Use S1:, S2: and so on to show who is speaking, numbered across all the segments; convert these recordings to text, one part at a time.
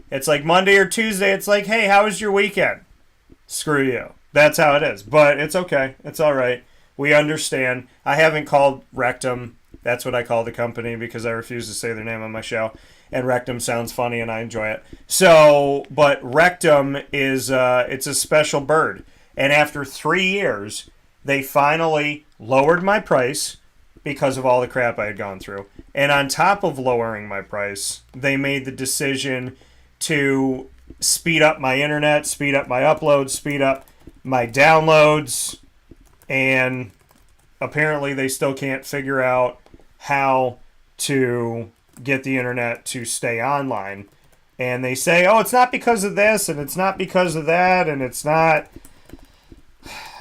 S1: It's like Monday or Tuesday. It's like, hey, how was your weekend? Screw you. That's how it is. But it's okay. It's all right. We understand. I haven't called Rectum. That's what I call the company because I refuse to say their name on my show. And Rectum sounds funny and I enjoy it. So, but Rectum is, it's a special bird. And after 3 years, they finally lowered my price because of all the crap I had gone through. And on top of lowering my price, they made the decision to speed up my internet, speed up my uploads, speed up my downloads, and apparently they still can't figure out how to get the internet to stay online. And they say, oh, it's not because of this, and it's not because of that, and it's not...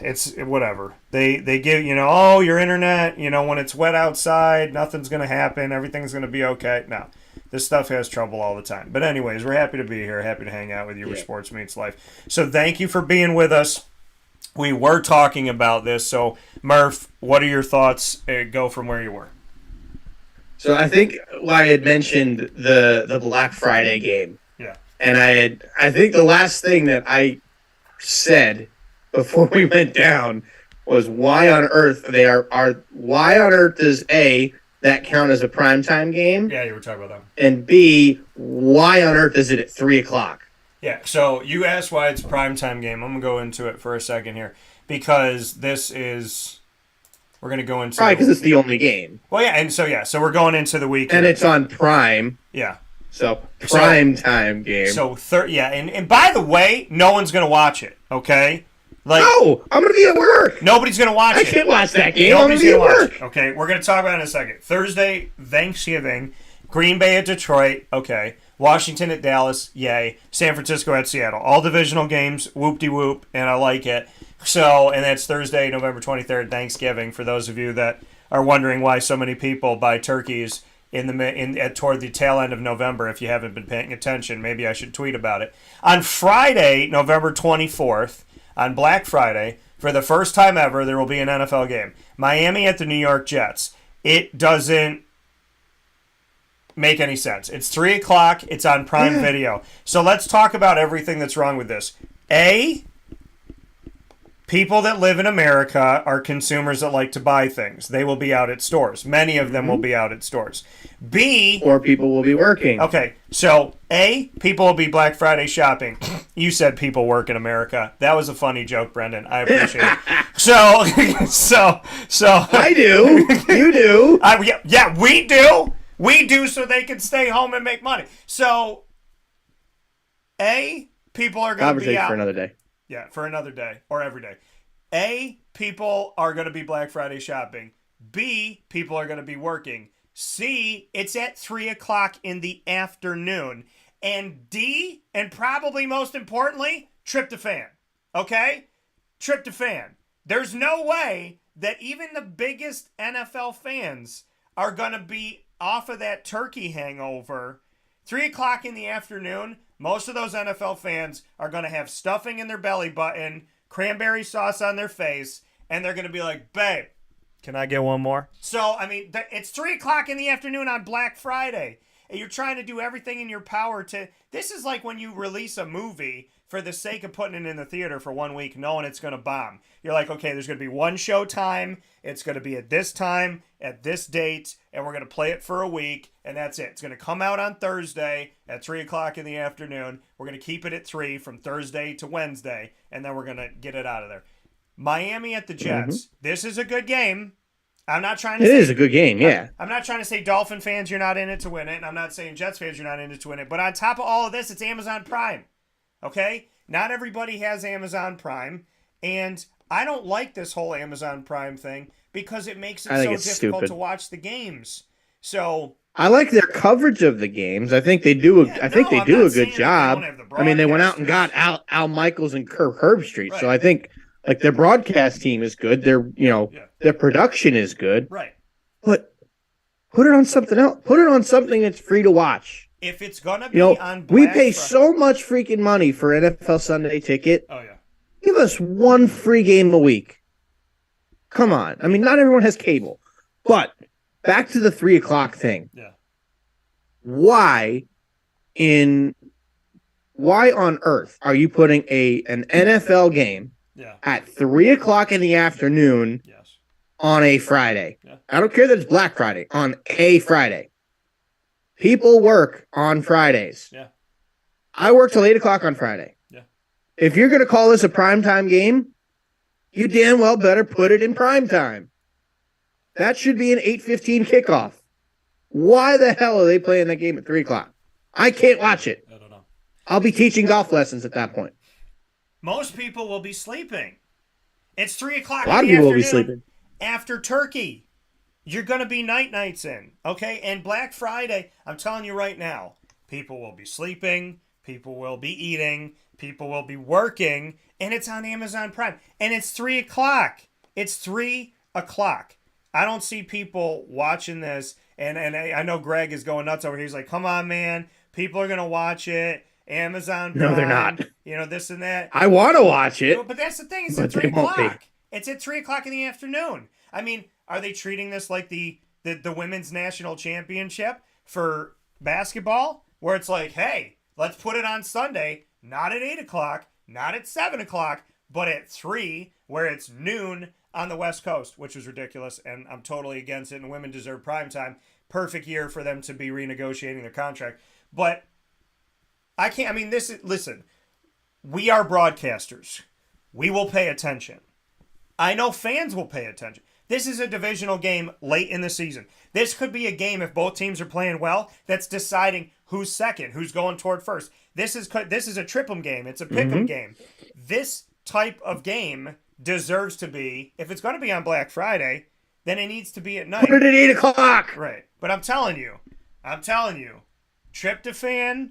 S1: It's whatever. They give, oh, your internet, when it's wet outside, nothing's going to happen. Everything's going to be okay. No, this stuff has trouble all the time. But anyways, we're happy to be here. Happy to hang out with you where sports meets life. So thank you for being with us. We were talking about this. So Murph, what are your thoughts? Go from where you were.
S2: So I think I had mentioned the Black Friday game.
S1: Yeah.
S2: And I think the last thing that I said before we went down was why on earth why on earth does A, that count as a primetime game?
S1: Yeah, you were talking about that.
S2: And B, why on earth is it at 3:00?
S1: Yeah, so you asked why it's a primetime game. I'm going to go into it for a second here because we're going to go into...
S2: Probably because it's the only game.
S1: Well, yeah, so we're going into the week.
S2: And it's on Prime.
S1: Yeah.
S2: So, time game.
S1: So, and by the way, no one's going to watch it, okay?
S2: No, I'm going to be at work.
S1: Nobody's going to watch it.
S2: I can't watch that game.
S1: Nobody's
S2: I'm going to be at work.
S1: Okay, we're going to talk about it in a second. Thursday, Thanksgiving, Green Bay at Detroit, okay. Washington at Dallas, yay. San Francisco at Seattle. All divisional games, whoop-de-whoop, and I like it. So, and that's Thursday, November 23rd, Thanksgiving, for those of you that are wondering why so many people buy turkeys toward the tail end of November. If you haven't been paying attention, maybe I should tweet about it. On Friday, November 24th, on Black Friday, for the first time ever, there will be an NFL game. Miami at the New York Jets. It doesn't make any sense. It's 3:00. It's on Prime Video. So let's talk about everything that's wrong with this. A, people that live in America are consumers that like to buy things. They will be out at stores. Many of them will be out at stores. B,
S2: or people will be working.
S1: Okay, so A, people will be Black Friday shopping. You said people work in America. That was a funny joke, Brendan. I appreciate it. So
S2: I do. You do.
S1: Yeah, we do. We do so they can stay home and make money. So A, people are going to be out.
S2: For another day.
S1: Yeah, for another day or every day. A, people are going to be Black Friday shopping. B, people are going to be working. C, it's at 3:00 in the afternoon. And D, and probably most importantly, tryptophan. Okay? Tryptophan. There's no way that even the biggest NFL fans are going to be off of that turkey hangover. 3:00 in the afternoon, most of those NFL fans are going to have stuffing in their belly button, cranberry sauce on their face, and they're going to be like, babe, can I get one more? So, I mean, it's 3:00 in the afternoon on Black Friday, and you're trying to do everything in your power to... This is like when you release a movie for the sake of putting it in the theater for 1 week, knowing it's going to bomb. You're like, okay, there's going to be one show time, it's going to be at this time, at this date, and we're going to play it for a week, and that's it. It's going to come out on Thursday at 3:00 in the afternoon. We're going to keep it at 3 from Thursday to Wednesday, and then we're going to get it out of there. Miami at the Jets. This is a good game. I'm not trying to say...
S2: It is a good game, yeah.
S1: I'm not trying to say Dolphin fans, you're not in it to win it, and I'm not saying Jets fans, you're not in it to win it, but on top of all of this, it's Amazon Prime. Okay? Not everybody has Amazon Prime, and I don't like this whole Amazon Prime thing because it makes it so difficult to watch the games. So
S2: I like their coverage of the games. I think they do. I think they do a good job. I mean, they went out and got Al Michaels and Kirk Herbstreit, right. So I think like their broadcast team is good. Their production is good.
S1: Right.
S2: But put it on something else. Put it on something that's free to watch.
S1: If it's gonna be on Black
S2: we pay so much freaking money for NFL Sunday Ticket.
S1: Oh yeah.
S2: Give us one free game a week. Come on. I mean, not everyone has cable. But back to the 3:00 thing.
S1: Yeah.
S2: Why in why on earth are you putting an NFL game at 3:00 in the afternoon on a Friday? Yeah. I don't care that it's Black Friday, on a Friday. People work on Fridays. Yeah. I work till 8:00 on Friday. Yeah. If you're going to call this a primetime game, you damn well better put it in primetime. That should be an 8:15 kickoff. Why the hell are they playing that game at 3:00? I can't watch it. I don't know. I'll be teaching golf lessons at that point.
S1: Most people will be sleeping. It's 3:00.
S2: A lot of people will be sleeping.
S1: After turkey. You're going to be nights in, okay? And Black Friday, I'm telling you right now, people will be sleeping, people will be eating, people will be working, and it's on Amazon Prime. And it's 3:00. It's 3:00. I don't see people watching this, and I know Greg is going nuts over here. He's like, come on, man. People are going to watch it. Amazon Prime.
S2: No, they're not.
S1: You know, this and that.
S2: I want to watch it.
S1: But that's the thing. It's at 3:00. It's at 3:00 in the afternoon. I mean, are they treating this like the women's national championship for basketball? Where it's like, hey, let's put it on Sunday, not at 8:00, not at 7:00, but at 3, where it's noon on the West Coast, which is ridiculous, and I'm totally against it, and women deserve prime time. Perfect year for them to be renegotiating their contract. But I can't, I mean, listen, we are broadcasters. We will pay attention. I know fans will pay attention. This is a divisional game late in the season. This could be a game, if both teams are playing well, that's deciding who's second, who's going toward first. This is a trip-em game. It's a pick-em game. This type of game deserves to be, if it's going to be on Black Friday, then it needs to be at night.
S2: Put it at 8:00.
S1: Right. But I'm telling you, tryptophan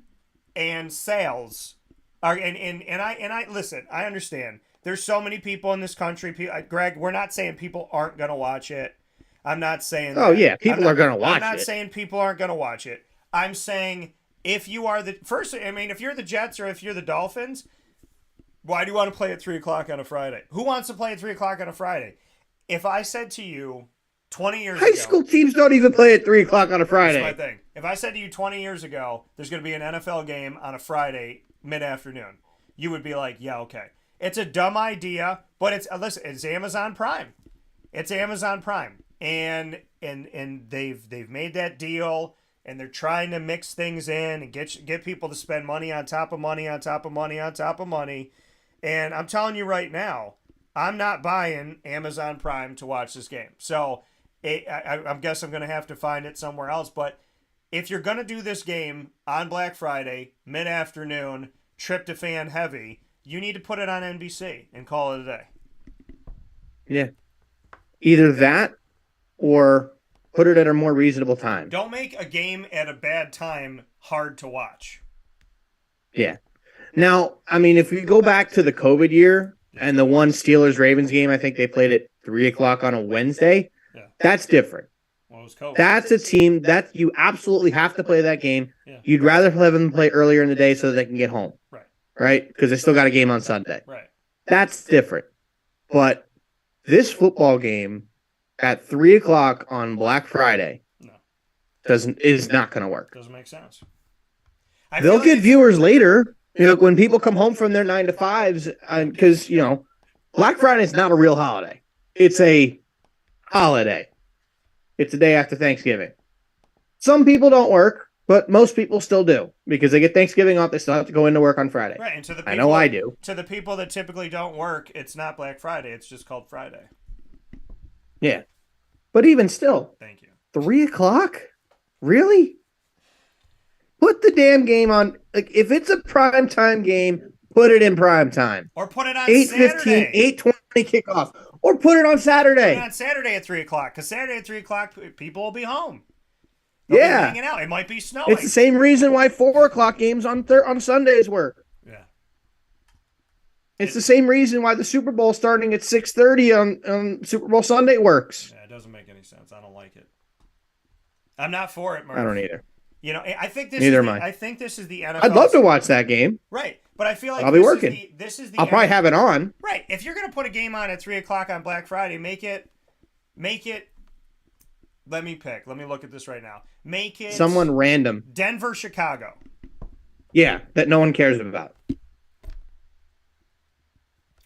S1: and sales are, and I listen, I understand. There's so many people in this country. Greg, we're not saying people aren't going to watch it. I'm not saying that.
S2: Oh, yeah, people are going to watch it.
S1: I'm not saying people aren't going to watch it. I'm saying if you are if you're the Jets or if you're the Dolphins, why do you want to play at 3:00 on a Friday? Who wants to play at 3:00 on a Friday? If I said to you 20 years ago.
S2: High school teams don't even play at 3:00 on a Friday.
S1: That's my thing. If I said to you 20 years ago, there's going to be an NFL game on a Friday mid-afternoon, you would be like, yeah, okay. It's a dumb idea, but it's Amazon Prime. It's Amazon Prime. And they've made that deal, and they're trying to mix things in and get people to spend money on top of money on top of money on top of money. And I'm telling you right now, I'm not buying Amazon Prime to watch this game. So I guess I'm going to have to find it somewhere else. But if you're going to do this game on Black Friday, mid-afternoon, tryptophan heavy, you need to put it on NBC and call it a day.
S2: Yeah. Either that or put it at a more reasonable time.
S1: Don't make a game at a bad time hard to watch.
S2: Yeah. Now, I mean, if we go back to the COVID year and the one Steelers-Ravens game, I think they played at 3:00 on a Wednesday. Yeah. That's different.
S1: Well, it was COVID.
S2: That's a team that you absolutely have to play that game. Yeah. You'd rather have them play earlier in the day so that they can get home. Right? Because they still got a game on Sunday.
S1: Right.
S2: That's different. But this football game at 3:00 on Black Friday is not going to work.
S1: Doesn't make sense.
S2: They'll get viewers later. You know, when people come home from their 9 to 5s, because Black Friday is not a real holiday. It's a holiday. It's the day after Thanksgiving. Some people don't work. But most people still do because they get Thanksgiving off. They still have to go into work on Friday.
S1: Right, and to the people,
S2: I know I do.
S1: To the people that typically don't work, it's not Black Friday. It's just called Friday.
S2: Yeah, but even still,
S1: thank you.
S2: 3:00, really? Put the damn game on. Like, if it's a primetime game, put it in primetime.
S1: Or put it on
S2: 8:15, 8:20 kickoff, or put it on Saturday.
S1: Put it on Saturday at 3:00 because Saturday at 3:00 people will be home. They'll be hanging out. It might be snowing.
S2: It's the same reason why 4:00 games on Sundays work.
S1: Yeah.
S2: It's the same reason why the Super Bowl starting at 6:30 on Super Bowl Sunday works.
S1: Yeah, it doesn't make any sense. I don't like it. I'm not for it, Murph.
S2: I don't either.
S1: I think this
S2: I
S1: think this is the NFL.
S2: I'd love to watch that game.
S1: Right. But I feel like
S2: I'll be working. I'll probably have it on.
S1: Right. If you're going to put a game on at 3:00 on Black Friday, make it let me pick. Let me look at this right now. Make it
S2: someone random.
S1: Denver, Chicago.
S2: Yeah, that no one cares about.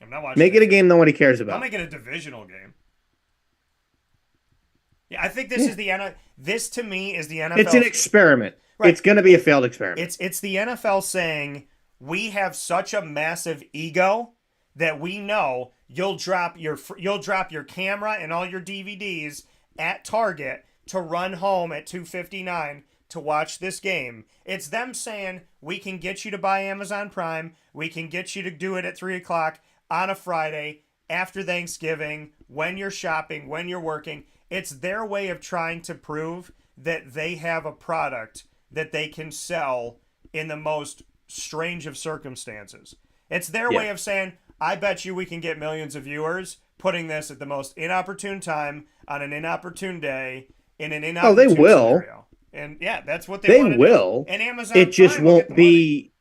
S1: I'm not watching.
S2: Make it a game nobody cares about.
S1: I'll make it a divisional game. Yeah, I think this is the NFL. This to me is the NFL.
S2: It's an experiment. Right. It's going to be a failed experiment.
S1: It's the NFL saying we have such a massive ego that we know you'll drop your camera and all your DVDs at Target to run home at 2:59 to watch this game. It's them saying we can get you to buy Amazon Prime. We can get you to do it at 3:00 on a Friday after Thanksgiving when you're shopping, when you're working. It's their way of trying to prove that they have a product that they can sell in the most strange of circumstances. It's their way of saying, I bet you we can get millions of viewers putting this at the most inopportune time on an inopportune day in an inopportune scenario. And yeah, that's what they
S2: will.
S1: And Amazon
S2: it just
S1: Prime
S2: won't be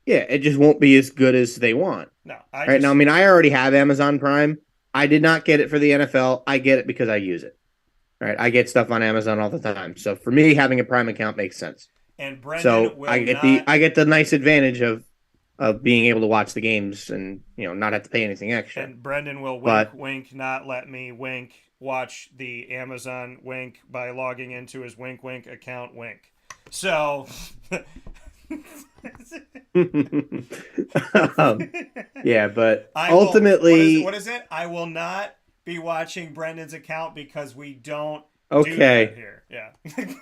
S2: it just won't be as good as they want.
S1: No.
S2: Now, I mean, I already have Amazon Prime. I did not get it for the NFL. I get it because I use it. Right, I get stuff on Amazon all the time. So for me, having a Prime account makes sense.
S1: And Brendan
S2: I get the nice advantage of being able to watch the games and not have to pay anything extra.
S1: And Brendan will wink, not let me watch the Amazon wink by logging into his wink account wink. So
S2: yeah, but ultimately,
S1: what is it? I will not be watching Brendan's account because we don't
S2: do
S1: that here. Yeah.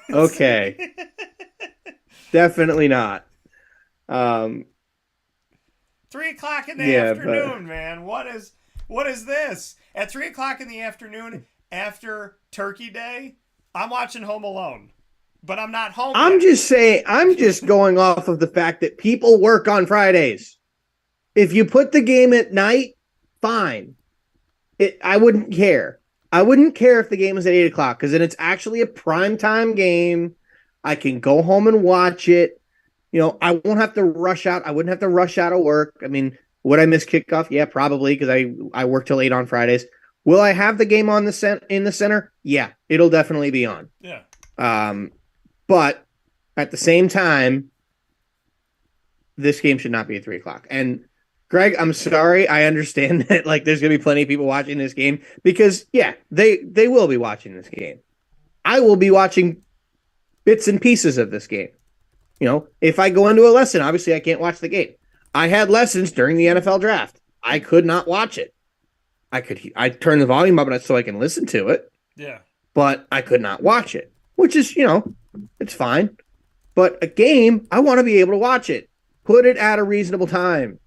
S2: Okay. Definitely not.
S1: 3:00 in the afternoon, man. What is this? At 3:00 in the afternoon after Turkey Day, I'm watching Home Alone. But I'm not home.
S2: I'm just going off of the fact that people work on Fridays. If you put the game at night, fine. I wouldn't care. I wouldn't care if the game was at 8:00 because then it's actually a primetime game. I can go home and watch it. I won't have to rush out. I wouldn't have to rush out of work. I mean, would I miss kickoff? Yeah, probably because I work till 8 on Fridays. Will I have the game on in the center? Yeah, it'll definitely be on.
S1: Yeah.
S2: But at the same time, this game should not be at 3:00. And Greg, I'm sorry. I understand that there's going to be plenty of people watching this game because, they will be watching this game. I will be watching bits and pieces of this game. If I go into a lesson, obviously I can't watch the game. I had lessons during the NFL draft. I could not watch it. I turn the volume up so I can listen to it.
S1: Yeah.
S2: But I could not watch it, which is, it's fine. But a game, I want to be able to watch it. Put it at a reasonable time.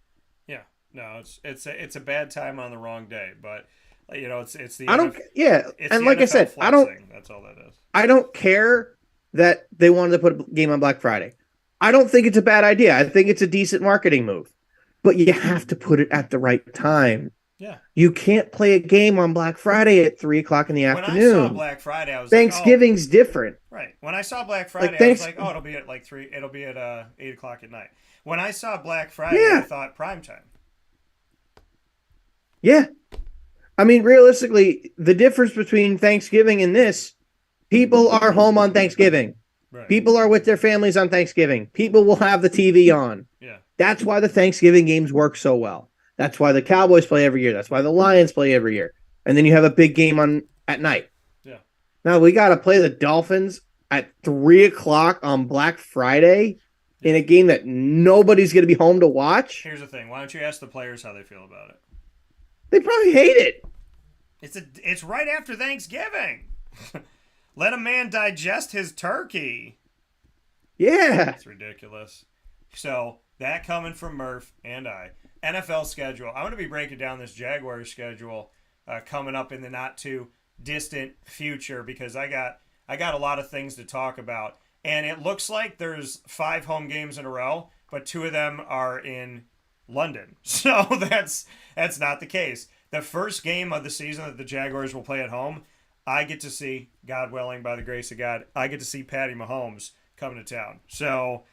S1: No, it's a bad time on the wrong day, but it's the
S2: I don't
S1: it's
S2: and
S1: the
S2: like
S1: NFL
S2: I said, I don't
S1: thing. That's all that is.
S2: I don't care that they wanted to put a game on Black Friday. I don't think it's a bad idea. I think it's a decent marketing move. But you have to put it at the right time.
S1: Yeah.
S2: You can't play a game on Black Friday at 3:00 in the afternoon.
S1: When I saw Black Friday, I was
S2: Thanksgiving's different.
S1: Right. When I saw Black Friday, I was like, it'll be at 8:00 at night. When I saw Black Friday, I thought prime time.
S2: Yeah. I mean, realistically, the difference between Thanksgiving and this, people are home on Thanksgiving. Right. People are with their families on Thanksgiving. People will have the TV on.
S1: Yeah.
S2: That's why the Thanksgiving games work so well. That's why the Cowboys play every year. That's why the Lions play every year. And then you have a big game at night.
S1: Yeah.
S2: Now we got to play the Dolphins at 3:00 on Black Friday in a game that nobody's going to be home to watch.
S1: Here's the thing. Why don't you ask the players how they feel about it?
S2: They probably hate it.
S1: It's right after Thanksgiving. Let a man digest his turkey.
S2: Yeah.
S1: It's ridiculous. So, that coming from Murph and I. NFL schedule. I'm going to be breaking down this Jaguars schedule coming up in the not too distant future because I got a lot of things to talk about. And it looks like there's 5 home games in a row, but 2 of them are in London. So that's not the case. The first game of the season that the Jaguars will play at home, I get to see, God willing, by the grace of God, I get to see Patty Mahomes coming to town. So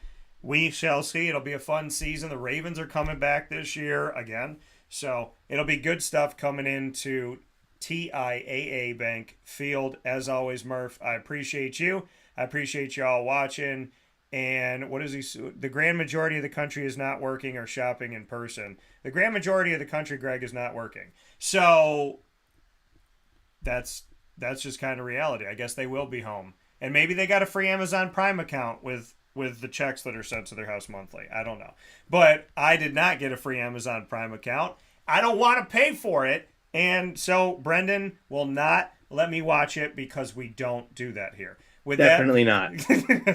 S1: we shall see. It'll be a fun season. The Ravens are coming back this year again. So it'll be good stuff coming into TIAA Bank Field. As always, Murph, I appreciate you. I appreciate y'all watching. And what is he? The grand majority of the country is not working or shopping in person. The grand majority of the country, Greg, is not working. So that's just kind of reality. I guess they will be home. And maybe they got a free Amazon Prime account with the checks that are sent to their house monthly. I don't know. But I did not get a free Amazon Prime account. I don't want to pay for it. And so Brendan will not let me watch it because we don't do that here.
S2: Definitely not.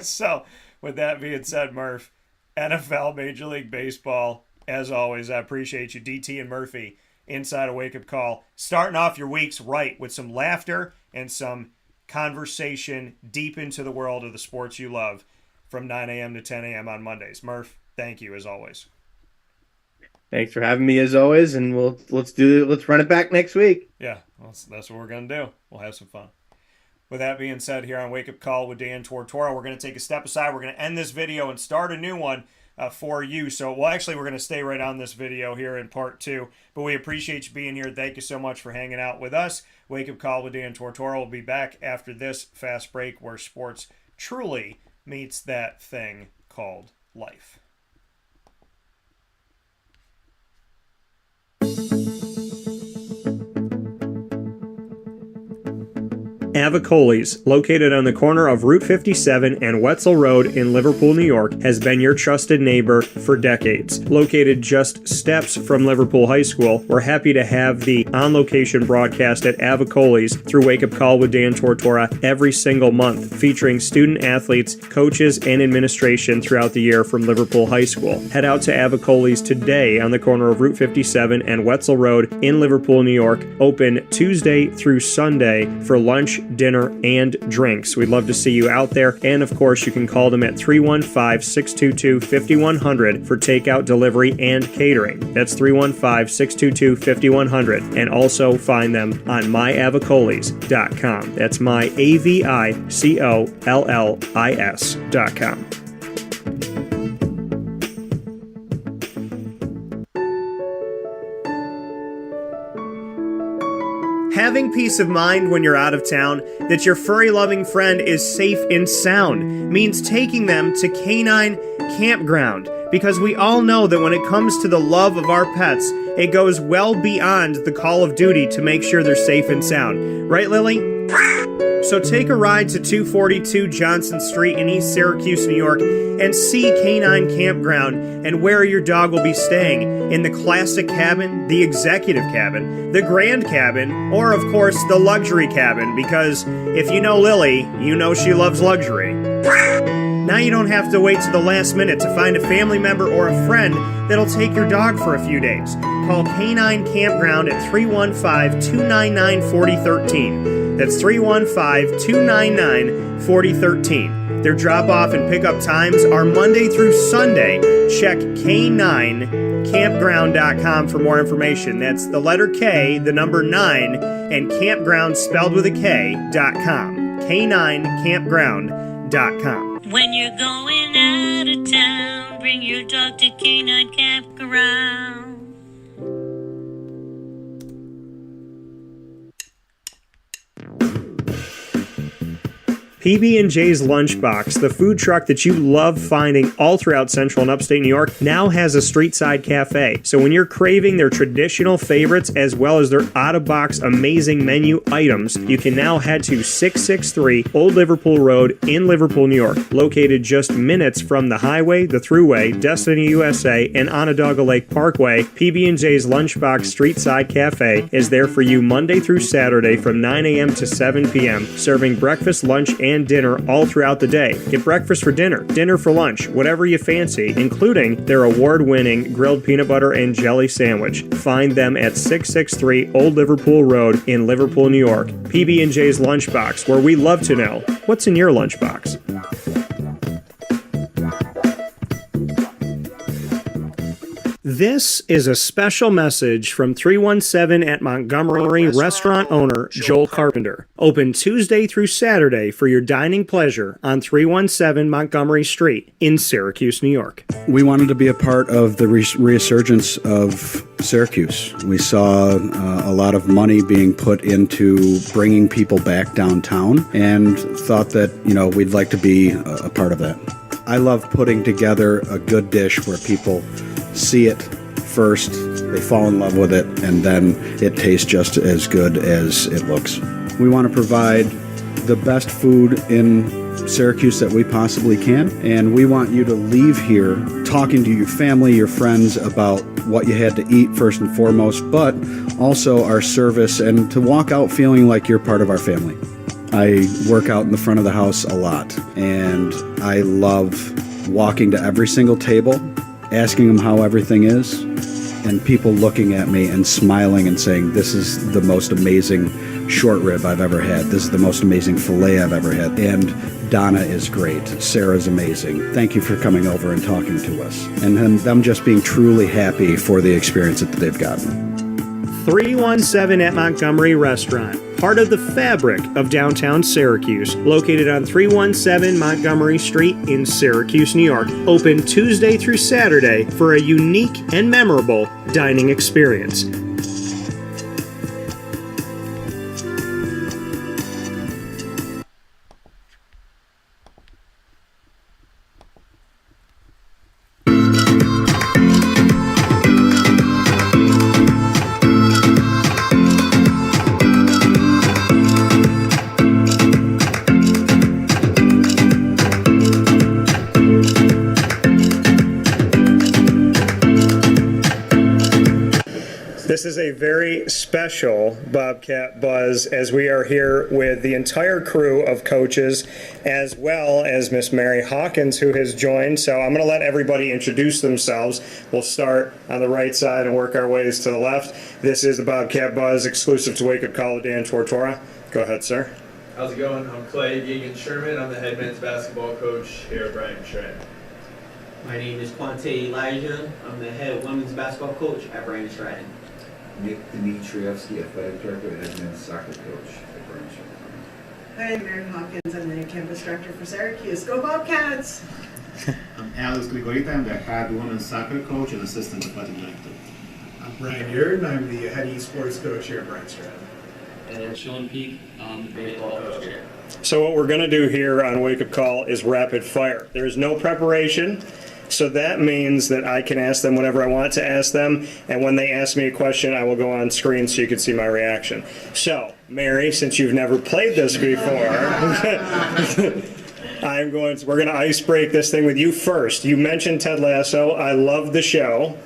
S1: So with that being said, Murph, NFL, Major League Baseball, as always, I appreciate you. DT and Murphy inside a wake-up call. Starting off your weeks right with some laughter and some conversation deep into the world of the sports you love from 9 a.m. to 10 a.m. on Mondays. Murph, thank you as always.
S2: Thanks for having me as always, and let's run it back next week.
S1: Yeah, that's what we're gonna do. We'll have some fun. With that being said, here on Wake Up Call with Dan Tortora, we're gonna take a step aside. We're gonna end this video and start a new one for you. So, we're gonna stay right on this video here in part 2. But we appreciate you being here. Thank you so much for hanging out with us. Wake Up Call with Dan Tortora will be back after this fast break, where sports truly meets that thing called life. Avicoli's, located on the corner of Route 57 and Wetzel Road in Liverpool, New York, has been your trusted neighbor for decades. Located just steps from Liverpool High School, we're happy to have the on-location broadcast at Avicoli's through Wake Up Call with Dan Tortora every single month, featuring student athletes, coaches, and administration throughout the year from Liverpool High School. Head out to Avicoli's today on the corner of Route 57 and Wetzel Road in Liverpool, New York, open Tuesday through Sunday for lunch, dinner, and drinks. We'd love to see you out there. And of course, you can call them at 315-622-5100 for takeout, delivery, and catering. That's 315-622-5100. And also find them on myavicolis.com. That's myavicollis.com. Having peace of mind when you're out of town that your furry-loving friend is safe and sound means taking them to Canine Campground, because we all know that when it comes to the love of our pets, it goes well beyond the call of duty to make sure they're safe and sound. Right, Lily? So take a ride to 242 Johnson Street in East Syracuse, New York, and see Canine Campground and where your dog will be staying in the classic cabin, the executive cabin, the grand cabin, or of course the luxury cabin, because if you know Lily, you know she loves luxury. Now you don't have to wait to the last minute to find a family member or a friend that'll take your dog for a few days. Call Canine Campground at 315-299-4013. That's 315-299-4013. Their drop-off and pickup times are Monday through Sunday. Check K9campground.com for more information. That's the letter K, the number 9, and campground spelled with a K.com. K9campground.com.
S3: When you're going out of town, bring your dog to Canine Campground.
S1: PB&J's Lunchbox, the food truck that you love finding all throughout Central and Upstate New York, now has a street-side cafe. So when you're craving their traditional favorites as well as their out-of-box amazing menu items, you can now head to 663 Old Liverpool Road in Liverpool, New York. Located just minutes from the highway, the Thruway, Destiny USA, and Onondaga Lake Parkway, PB&J's Lunchbox Street-Side Cafe is there for you Monday through Saturday from 9 a.m. to 7 p.m., serving breakfast, lunch, and dinner all throughout the day. Get breakfast for dinner, dinner for lunch, whatever you fancy, including their award-winning grilled peanut butter and jelly sandwich. Find them at 663 Old Liverpool Road in Liverpool, New York. PB&J's Lunchbox, where we love to know what's in your lunchbox. This is a special message from 317 at Montgomery restaurant owner Joel Carpenter. Open Tuesday through Saturday for your dining pleasure on 317 Montgomery Street in Syracuse, New York.
S4: We wanted to be a part of the resurgence of Syracuse. We saw a lot of money being put into bringing people back downtown and thought that, we'd like to be a part of that. I love putting together a good dish where people see it first, they fall in love with it, and then it tastes just as good as it looks. We want to provide the best food in Syracuse that we possibly can, and we want you to leave here talking to your family, your friends about what you had to eat first and foremost, but also our service, and to walk out feeling like you're part of our family. I work out in the front of the house a lot, and I love walking to every single table, asking them how everything is, and people looking at me and smiling and saying, this is the most amazing short rib I've ever had. This is the most amazing filet I've ever had. And Donna is great. Sarah's amazing. Thank you for coming over and talking to us. And them just being truly happy for the experience that they've gotten.
S1: 317 at Montgomery Restaurant, part of the fabric of downtown Syracuse, located on 317 Montgomery Street in Syracuse, New York. Open Tuesday through Saturday for a unique and memorable dining experience. This is a very special Bobcat Buzz, as we are here with the entire crew of coaches, as well as Miss Mary Hawkins, who has joined. So I'm going to let everybody introduce themselves. We'll start on the right side and work our ways to the left. This is the Bobcat Buzz, exclusive to Wake Up Call with Dan Tortora. Go ahead, sir.
S5: How's it going? I'm Clay Gagan-Sherman. I'm the head men's basketball coach here at Bryant Stratton.
S6: My name is Quante Elijah. I'm the head women's basketball coach at Bryant Stratton.
S7: Nick Dimitrievsky, athletic director and men's soccer coach at Bryant Stratton.
S8: Hi, I'm Mary Hawkins. I'm the campus director for Syracuse. Go Bobcats!
S9: I'm Alex Grigorita. I'm the head women's soccer coach and assistant athletic director.
S10: I'm Brian Yerd, and I'm the head esports coach here at Bryant Stratton.
S11: And Sean Peak, I'm the baseball coach here.
S1: So what we're going to do here on Wake Up Call is rapid fire. There is no preparation. So that means that I can ask them whatever I want to ask them, and when they ask me a question, I will go on screen so you can see my reaction. So, Mary, since you've never played this before, we're going to ice break this thing with you first. You mentioned Ted Lasso. I love the show.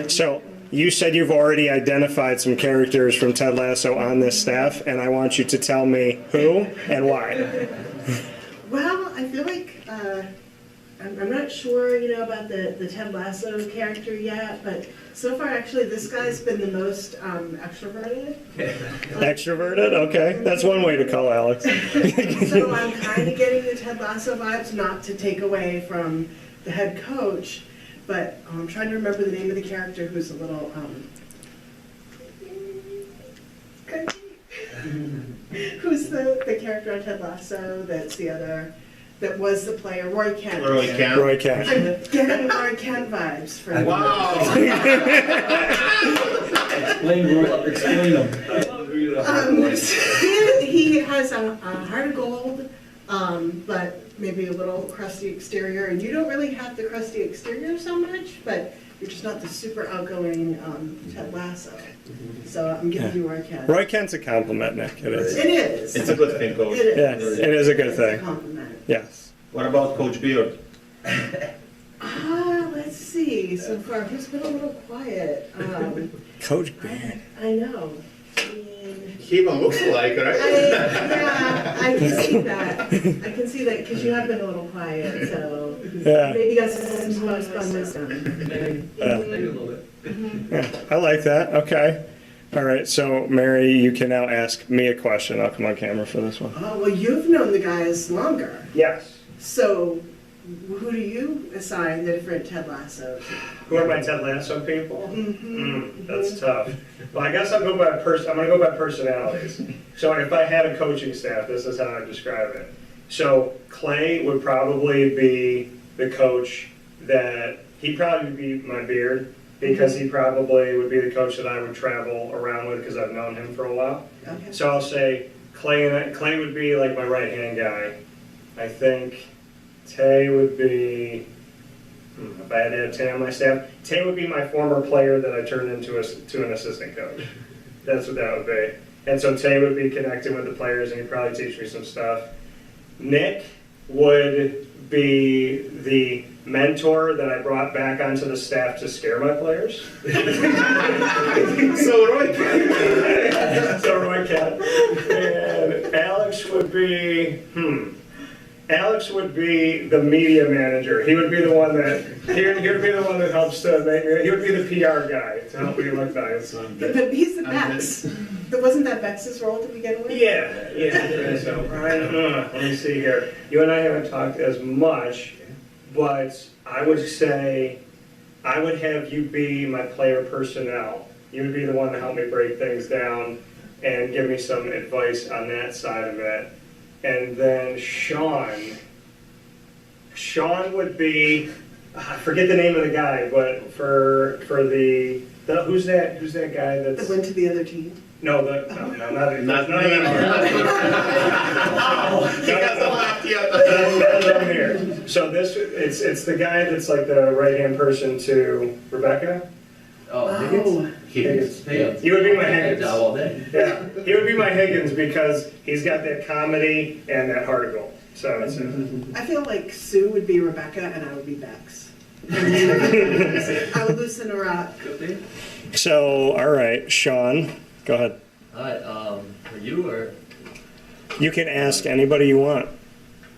S1: So, you said you've already identified some characters from Ted Lasso on this staff, and I want you to tell me who and why.
S8: Well, I feel like I'm not sure, about the Ted Lasso character yet, but so far, actually, this guy's been the most extroverted.
S1: Extroverted? Okay. That's one way to call Alex.
S8: So I'm kind of getting the Ted Lasso vibes, not to take away from the head coach, but I'm trying to remember the name of the character who's a little, who's the character on Ted Lasso that's that was the player, Roy Kent.
S9: Roy Kent.
S1: Roy Kent.
S8: I'm getting Roy Kent vibes from
S9: Wow.
S6: Explain them.
S8: He has a heart of gold, but maybe a little crusty exterior, and you don't really have the crusty exterior so much, but you're just not the super outgoing Ted Lasso. So I'm giving you Roy Kent.
S1: Roy Kent's a compliment, Nick. It is.
S8: It is.
S9: It's a good thing, Coach.
S8: It is.
S1: Yeah, it is a good
S8: It's
S1: thing.
S8: a compliment.
S1: Yes.
S9: What about Coach Beard?
S8: Let's see. So far, who's been a little quiet?
S1: Coach Beard.
S8: I know.
S9: He even looks alike, right?
S8: Yeah, I can see that. I can see that because you have been a little quiet, so
S1: Yeah.
S8: maybe you got some most fun wisdom.
S6: Maybe a little bit.
S1: Yeah, I like that. Okay. All right. So, Mary, you can now ask me a question. I'll come on camera for this one.
S8: Oh, well, you've known the guys longer.
S1: Yes.
S8: So, who do you assign the different Ted Lassos?
S1: Who are my Ted Lasso people?
S8: Mm-hmm.
S1: That's tough. Well, I guess I'll go by I'm going to go by personalities. So, if I had a coaching staff, this is how I describe it. So, Clay would probably be the coach that he'd probably be my beard, because he probably would be the coach that I would travel around with because I've known him for a while.
S8: Okay.
S1: So I'll say Clay would be like my right-hand guy. I think Tay would be, if I had to have Tay on my staff, Tay would be my former player that I turned into to an assistant coach. That's what that would be. And so Tay would be connected with the players and he'd probably teach me some stuff. Nick would be the mentor that I brought back onto the staff to scare my players. So Roy Kent. And Alex would be, Alex would be the media manager. He would be the one that helps to make me. He would be the PR guy to help me look nice.
S8: But he's the Bex. Wasn't that Bex's role to begin with?
S1: Yeah. So Brian, let me see here. You and I haven't talked as much, but I would say I would have you be my player personnel. You would be the one to help me break things down and give me some advice on that side of it. And then Sean would be, I forget the name of the guy, but for the who's that guy
S8: That
S1: that's
S8: went to the other team?
S1: not
S9: Not
S1: here. So it's the guy that's like the right hand person to Rebecca. Higgins. He would be my Higgins. Yeah, he would be my Higgins because he's got that comedy and that heart of gold. So it's
S8: I feel like Sue would be Rebecca and I would be Bex. I would loosen her up.
S1: So, all right, Sean, go ahead.
S11: All right, for you or?
S1: You can ask anybody you want.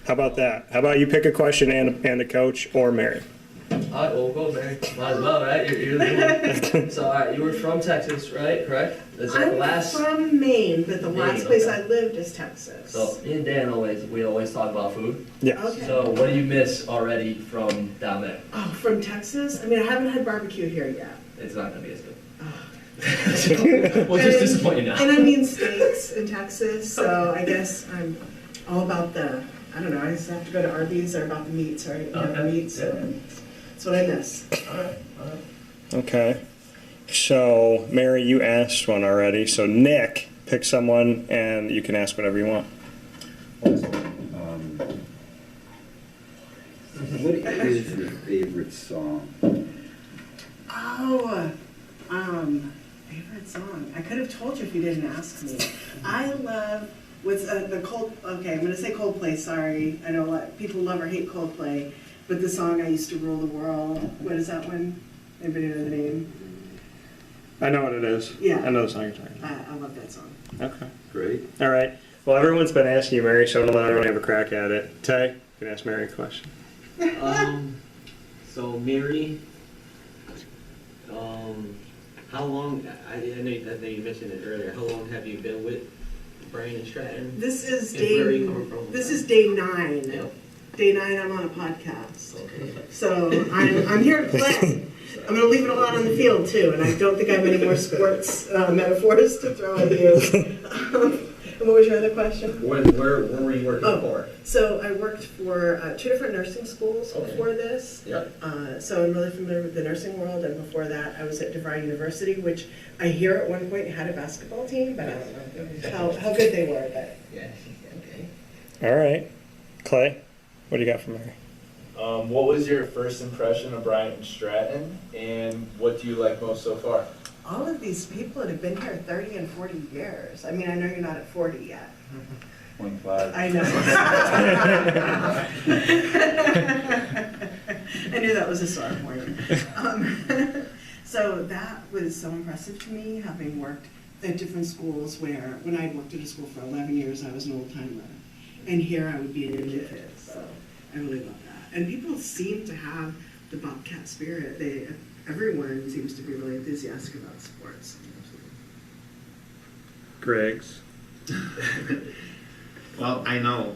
S1: How about that? How about you pick a question and a coach or Mary?
S11: All right, well, we'll go, Mary. Might as well, right? You're the one. So, all right, you were from Texas, right? Correct? Is that the last?
S8: I'm from Maine, but the last
S11: Maine,
S8: place
S11: okay.
S8: I lived is Texas.
S11: So, me and Dan we always talk about food.
S1: Yeah.
S8: Okay.
S11: So, what do you miss already from down there?
S8: Oh, from Texas? I mean, I haven't had barbecue here yet.
S11: It's not gonna be as good.
S8: Oh.
S11: We'll just disappoint you now.
S8: And I mean steaks in Texas, so I guess I'm all about I don't know, I just have to go to Arby's, they're about the meats, right? You know, the meats, so that's what I miss.
S11: All right.
S1: Okay. So, Mary, you asked one already. So, Nick, pick someone and you can ask whatever you want.
S7: What is your favorite song?
S8: Oh, favorite song. I could have told you if you didn't ask me. I love what's the okay, I'm gonna say Coldplay, sorry. I know a lot people love or hate Coldplay, but the song I Used to Rule the World, what is that one? Anybody know the name?
S1: I know what it is.
S8: Yeah.
S1: I know the song you're talking about.
S8: I love that song.
S1: Okay.
S7: Great.
S1: All right. Well, everyone's been asking you, Mary, so I'm going to let everyone have a crack at it. Tay, you can ask Mary a question.
S6: So Mary, how long? I know you mentioned it earlier. How long have you been with Brian and Stratton?
S8: This is
S6: And where are you coming
S8: day.
S6: from?
S8: This is day 9.
S6: Yeah.
S8: Day 9. I'm on a podcast,
S6: Okay.
S8: so I'm here to play. I'm going to leave it a lot on the field too, and I don't think I have any more sports metaphors to throw at you. And what was your other question?
S6: Where were you working for?
S8: So I worked for 2 different nursing schools before this.
S6: Yep.
S8: So I'm really familiar with the nursing world, and before that I was at DeVry University, which I hear at one point had a basketball team, but I don't know how good they were. But
S6: Yeah. Okay.
S1: All right. Clay, what do you got for Mary?
S5: What was your first impression of Brian Stratton, and what do you like most so far?
S8: all of these people that have been here 30 and 40 years. I mean, I know you're not at 40 yet.
S7: 0.5.
S8: I know. I knew that was a sore point. So that was so impressive to me, having worked at different schools where, when I worked at a school for 11 years, I was an old timer. And here I would be an new kid, so I really love that. And people seem to have the Bobcat spirit. Everyone seems to be really enthusiastic about sports.
S1: Greg's.
S9: Well, I know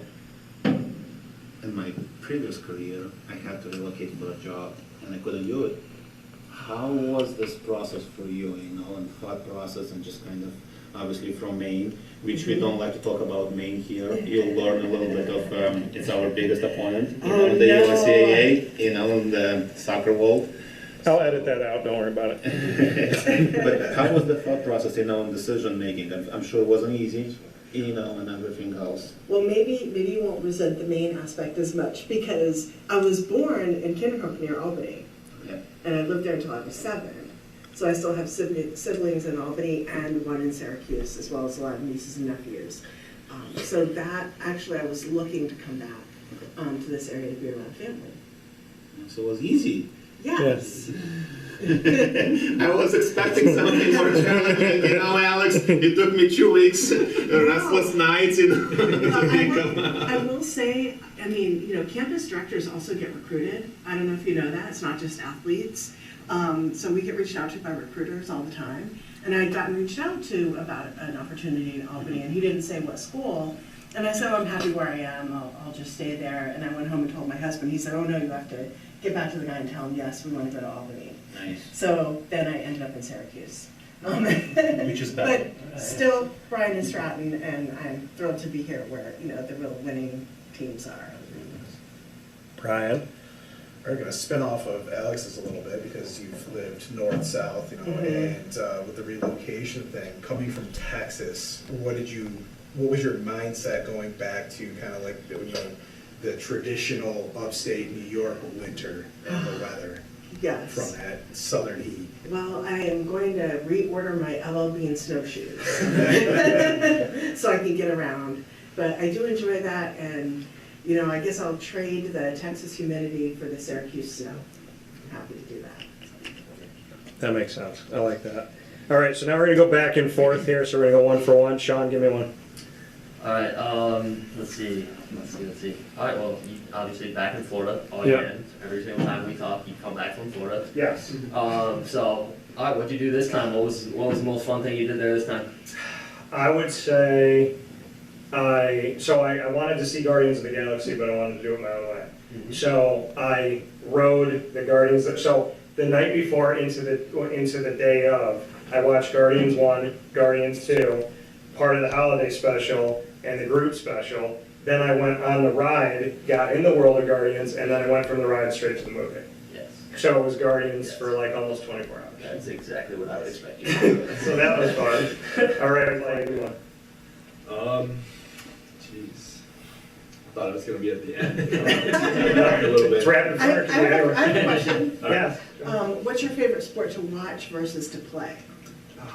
S9: in my previous career, I had to relocate for a job and I couldn't do it. How was this process for you, and thought process, and just kind of, obviously from Maine, which we don't like to talk about Maine here. You'll learn a little bit of, it's our biggest opponent, in the USCAA, in the soccer world.
S1: I'll edit that out, don't worry about it.
S9: But how was the thought process, in decision making? I'm sure it wasn't easy. and everything else.
S8: Well, maybe you won't resent the main aspect as much because I was born in Kinderhook near Albany.
S9: Yeah.
S8: And I lived there until I was 7. So I still have siblings in Albany and one in Syracuse, as well as a lot of nieces and nephews. So that, actually, I was looking to come back to this area to be around family.
S9: So it was easy.
S8: Yes.
S9: I was expecting something more challenging. Alex, it took me 2 weeks, restless nights.
S8: I will say, I mean, campus directors also get recruited. I don't know if you know that. It's not just athletes. So we get reached out to by recruiters all the time. And I had gotten reached out to about an opportunity in Albany, and he didn't say what school. And I said, I'm happy where I am. I'll just stay there. And I went home and told my husband. He said, oh, no, you have to get back to the guy and tell him, yes, we want to go to Albany.
S9: Nice.
S8: So then I ended up in Syracuse.
S1: Which is better.
S8: But still, Brian and Stratton, and I'm thrilled to be here where, the real winning teams are.
S1: Brian?
S10: Are going to spin off of Alex's a little bit because you've lived north-south, and with the relocation thing, coming from Texas, what was your mindset going back to kind of like the traditional upstate New York winter and the weather?
S8: Yes.
S10: From that southern heat.
S8: Well, I am going to reorder my LL Bean snowshoes so I can get around. But I do enjoy that, and I guess I'll trade the Texas humidity for the Syracuse snow. I'm happy to do that.
S1: That makes sense. I like that. All right, so now we're going to go back and forth here. So we're going to go 1 for 1. Sean, give me one.
S11: All right, let's see. All right, well, you obviously back in Florida all
S1: Yeah.
S11: year. Every single time we talk, you come back from Florida.
S1: Yes.
S11: So, all right, what'd you do this time? What was the most fun thing you did there this time?
S1: I would say I wanted to see Guardians of the Galaxy, but I wanted to do it my own way.
S11: Mm-hmm.
S1: So I rode the Guardians. So the night before into the day of, I watched Guardians 1, Guardians 2, part of the holiday special, and the group special. Then I went on the ride, got in the world of Guardians, and then I went from the ride straight to the movie.
S11: Yes.
S1: So it was Guardians for like almost 24 hours.
S11: That's exactly what I would expect you to do.
S1: So that was fun. All right, Clay, you want?
S5: Jeez. I thought it was going to be at the end.
S1: A little bit. It's rapid
S8: I
S1: fire.
S8: have a question.
S1: Yes.
S8: What's your favorite sport to watch versus to play?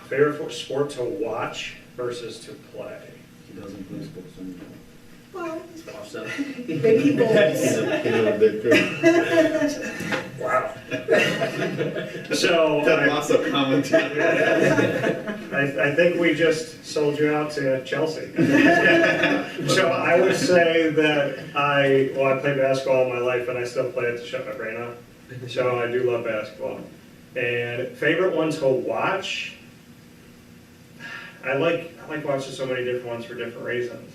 S1: Favorite sport to watch versus to play?
S9: He doesn't play sports anymore.
S8: Well,
S11: Watch that.
S8: maybe both.
S1: Wow. So
S9: Lots of commentary.
S1: I think we just sold you out to Chelsea. So I would say that I played basketball all my life, and I still play it to shut my brain off. So I do love basketball. And favorite one to watch? I like watching so many different ones for different reasons.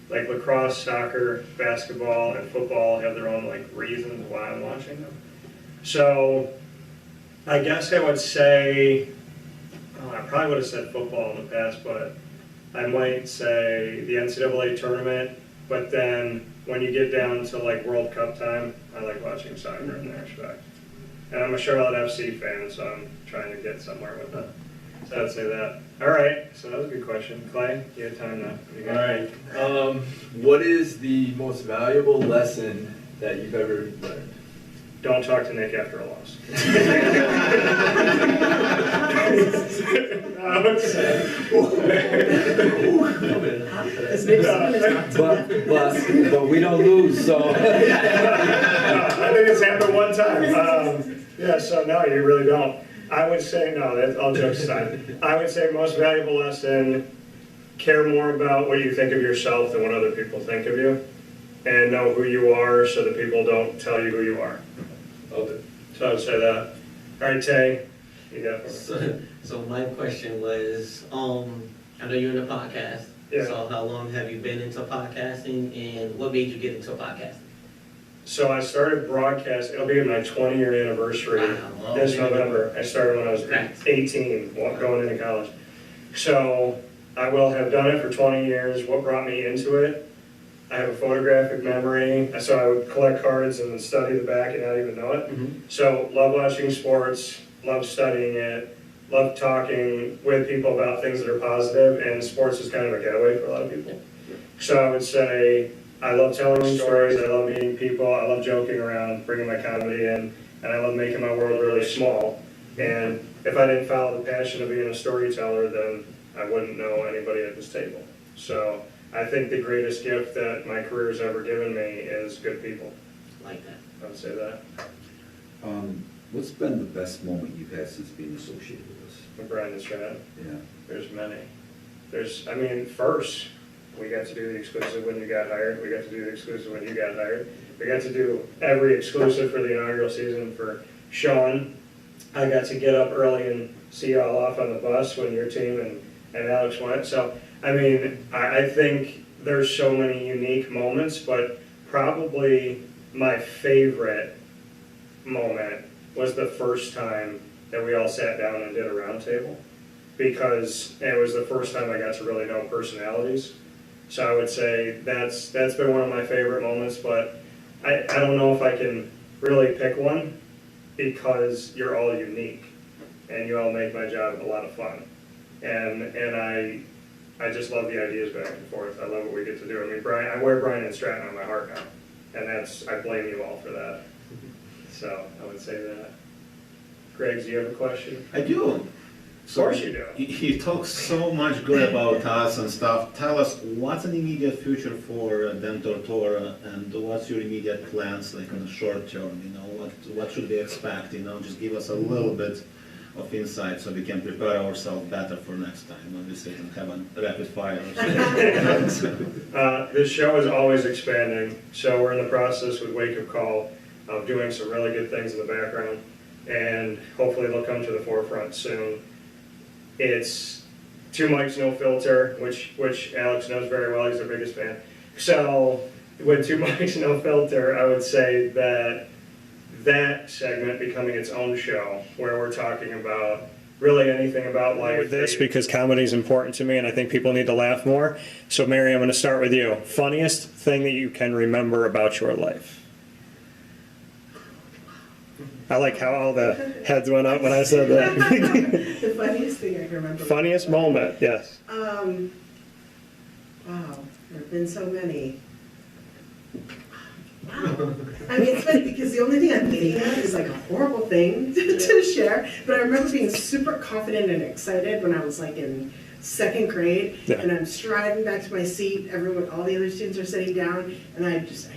S1: Like lacrosse, soccer, basketball, and football have their own reasons why I'm watching them. So I guess I would say, I probably would have said football in the past, but I might say the NCAA tournament. But then when you get down to World Cup time, I like watching soccer in that respect. And I'm a Charlotte FC fan, so I'm trying to get somewhere with it. So I'd say that. All right, so that was a good question. Clay, you have time now.
S5: All right. What is the most valuable lesson that you've ever learned?
S1: Don't talk to Nick after a loss.
S5: But we don't lose, so.
S1: I think it's happened one time. So no, you really don't. I would say, no, that's all jokes aside. I would say most valuable lesson, care more about what you think of yourself than what other people think of you. And know who you are so that people don't tell you who you are.
S5: Okay.
S1: So I would say that. All right, Tay, you got it.
S6: So my question was, I know you're in a podcast.
S1: Yeah.
S6: So how long have you been into podcasting, and what made you get into podcasting?
S1: So I started broadcast, it'll be my 20-year anniversary
S6: Wow.
S1: this November. I started when I was 18, going into college. So I will have done it for 20 years. What brought me into it? I have a photographic memory, so I would collect cards and then study the back and not even know it.
S6: Mm-hmm.
S1: So love watching sports, love studying it, love talking with people about things that are positive, and sports is kind of a getaway for a lot of people. So I would say I love telling stories, I love meeting people, I love joking around, bringing my comedy in, and I love making my world really small. And if I didn't follow the passion of being a storyteller, then I wouldn't know anybody at this table. So I think the greatest gift that my career has ever given me is good people.
S6: Like that.
S1: I would say that.
S7: What's been the best moment you've had since being associated with us?
S1: With Brian and Stratton,
S7: Yeah.
S1: there's many. First, we got to do the exclusive when you got hired. We got to do the exclusive when you got hired. We got to do every exclusive for the inaugural season for Sean. I got to get up early and see y'all off on the bus when your team and Alex went. So, I think there's so many unique moments, but probably my favorite moment was the first time that we all sat down and did a roundtable, because it was the first time I got to really know personalities. So I would say that's been one of my favorite moments, but I don't know if I can really pick one, because you're all unique and you all make my job a lot of fun. And I just love the ideas back and forth. I love what we get to do. I wear Brian and Stratton on my heart now, and I blame you all for that. So I would say that. Greg, do you have a question?
S9: I do.
S1: Of course you do.
S9: You talk so much good about us and stuff. Tell us, what's an immediate future for Dan Tortora, and what's your immediate plans, like in the short term? What should we expect? Just give us a little bit of insight so we can prepare ourselves better for next time. Obviously, we can have a rapid fire or something.
S1: This show is always expanding, so we're in the process with Wake Up Call of doing some really good things in the background, and hopefully they'll come to the forefront soon. It's Two Mics, No Filter, which Alex knows very well. He's our biggest fan. So with Two Mics, No Filter, I would say that segment becoming its own show, where we're talking about really anything about life. With this, because comedy is important to me, and I think people need to laugh more. So Mary, I'm going to start with you. Funniest thing that you can remember about your life? I like how all the heads went up when I said that.
S8: The funniest thing I can remember.
S1: Funniest moment, yes.
S8: Wow, there have been so many. Wow. It's funny because the only thing I'm thinking of is like a horrible thing to share, but I remember being super confident and excited when I was like in second grade, and I'm striding back to my seat, all the other students are sitting down, and I just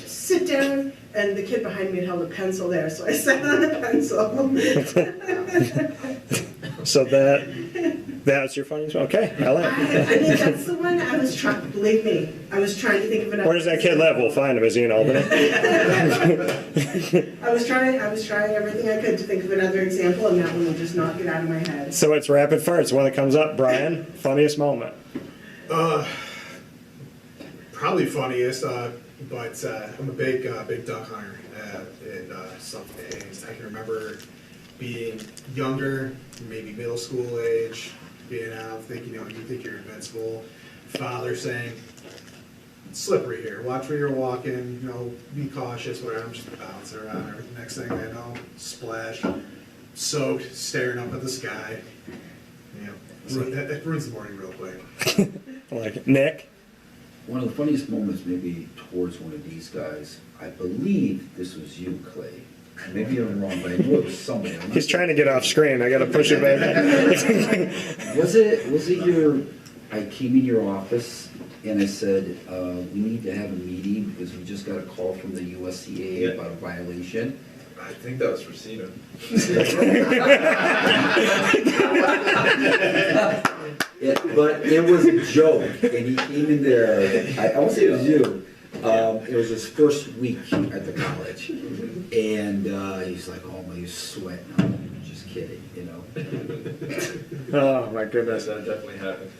S8: sit down, and the kid behind me had held a pencil there, so I sat on the pencil.
S1: So that's your funniest one? Okay, I like it.
S8: That's the one I was trying, believe me, I was trying to think of another.
S1: Where does that kid live? We'll find him. Is he in Albany?
S8: I was trying everything I could to think of another example, and that one would just not get out of my head.
S1: So it's rapid fire. It's the one that comes up. Brian, funniest moment?
S10: Probably funniest, but I'm a big duck hunter, and some days I can remember being younger, maybe middle school age, being out thinking, you think you're invincible. Father saying, "It's slippery here. Watch where you're walking. Be cautious." Whatever. I'm just bouncing around. Next thing I know, splash, soaked, staring up at the sky. That ruins the morning real quick.
S1: I like it. Nick?
S7: One of the funniest moments, maybe towards one of these guys, I believe this was you, Clay. Maybe I'm wrong, but I know it was somebody.
S1: He's trying to get off screen. I got to push it back.
S7: Was it I came in your office and I said, we need to have a meeting because we just got a call from the USCA about a violation.
S5: I think that was for Cena.
S7: But it was a joke, and he came in there, I won't say it was you, it was his first week at the college, and he's like, oh, he's sweating, I'm just kidding,
S1: Oh, my goodness.
S5: That definitely happened.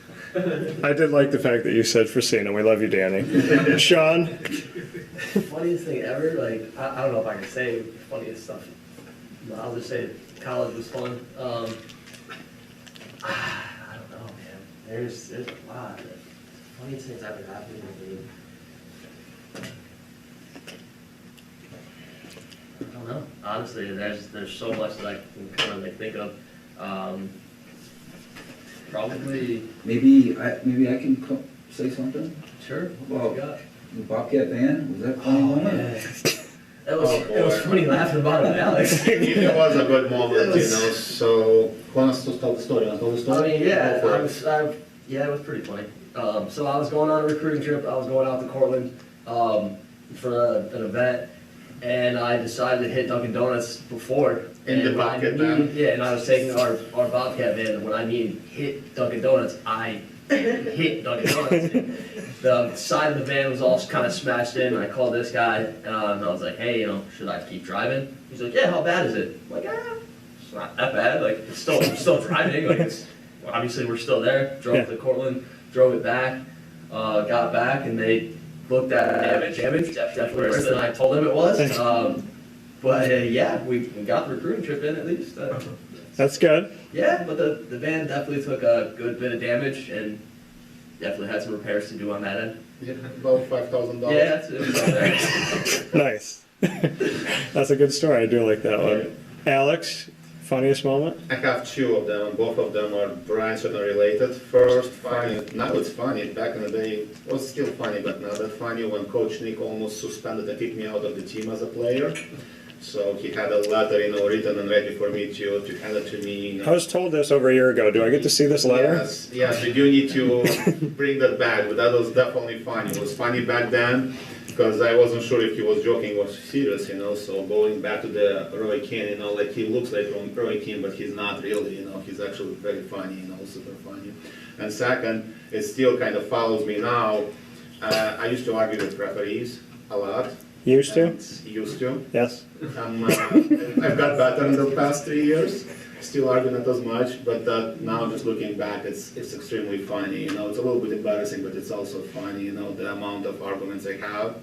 S1: I did like the fact that you said Frosina. We love you, Danny. Sean?
S11: Funniest thing ever? I don't know if I can say funniest stuff. I'll just say college was fun. I don't know, man. There's a lot. Funniest things ever happened to me. I don't know. Honestly, there's so much that I can kind of think of. Probably,
S7: Maybe I can say something?
S11: sure.
S7: Well,
S11: What you got?
S7: the Bobcat band, was that a funny moment?
S11: It was funny laughing about it, Alex.
S9: It was a good moment, you know, so who wants to tell the story? Want to tell the
S11: I
S9: story?
S11: mean, yeah,
S9: Go for it.
S11: yeah, it was pretty funny. So I was going on a recruiting trip. I was going out to Cortland for an event, and I decided to hit Dunkin' Donuts before.
S9: In the
S11: And when I
S9: Bobcat
S11: needed-
S9: van?
S11: Yeah, and I was taking our Bobcat van, and when I needed hit Dunkin' Donuts, I hit Dunkin' Donuts. The side of the van was all kind of smashed in. I called this guy, and I was like, hey, should I keep driving? He's like, yeah, how bad is it? I'm like, it's not that bad. Like, I'm still driving. Like, obviously we're still there. Drove to Cortland, drove it back, got back, and they looked at damage, definitely worse than I told them it was. But yeah, we got the recruiting trip in at least.
S1: That's good.
S11: Yeah, but the van definitely took a good bit of damage and definitely had some repairs to do on that end.
S9: Yeah, about $5,000.
S11: Yeah, it was on there.
S1: Nice. That's a good story. I do like that one. Alex, funniest moment?
S9: I have two of them, and both of them are Brian Stratton related. First, funny, now it's funny, back in the day it was still funny, but now that funny when Coach Nick almost suspended and kicked me out of the team as a player. So he had a letter, written and ready for me to hand it to me.
S1: I was told this over a year ago. Do I get to see this letter?
S9: Yes, we do need to bring that back, but that was definitely funny. It was funny back then, because I wasn't sure if he was joking or serious, so going back to the Roy Keane, like he looks like Roy Keane, but he's not really, he's actually very funny, super funny. And second, it still kind of follows me now. I used to argue with referees a lot.
S1: Used to?
S9: Used to.
S1: Yes.
S9: I've got better in the past 3 years. Still argue not as much, but now just looking back, it's extremely funny. It's a little bit embarrassing, but it's also funny. The amount of arguments I have,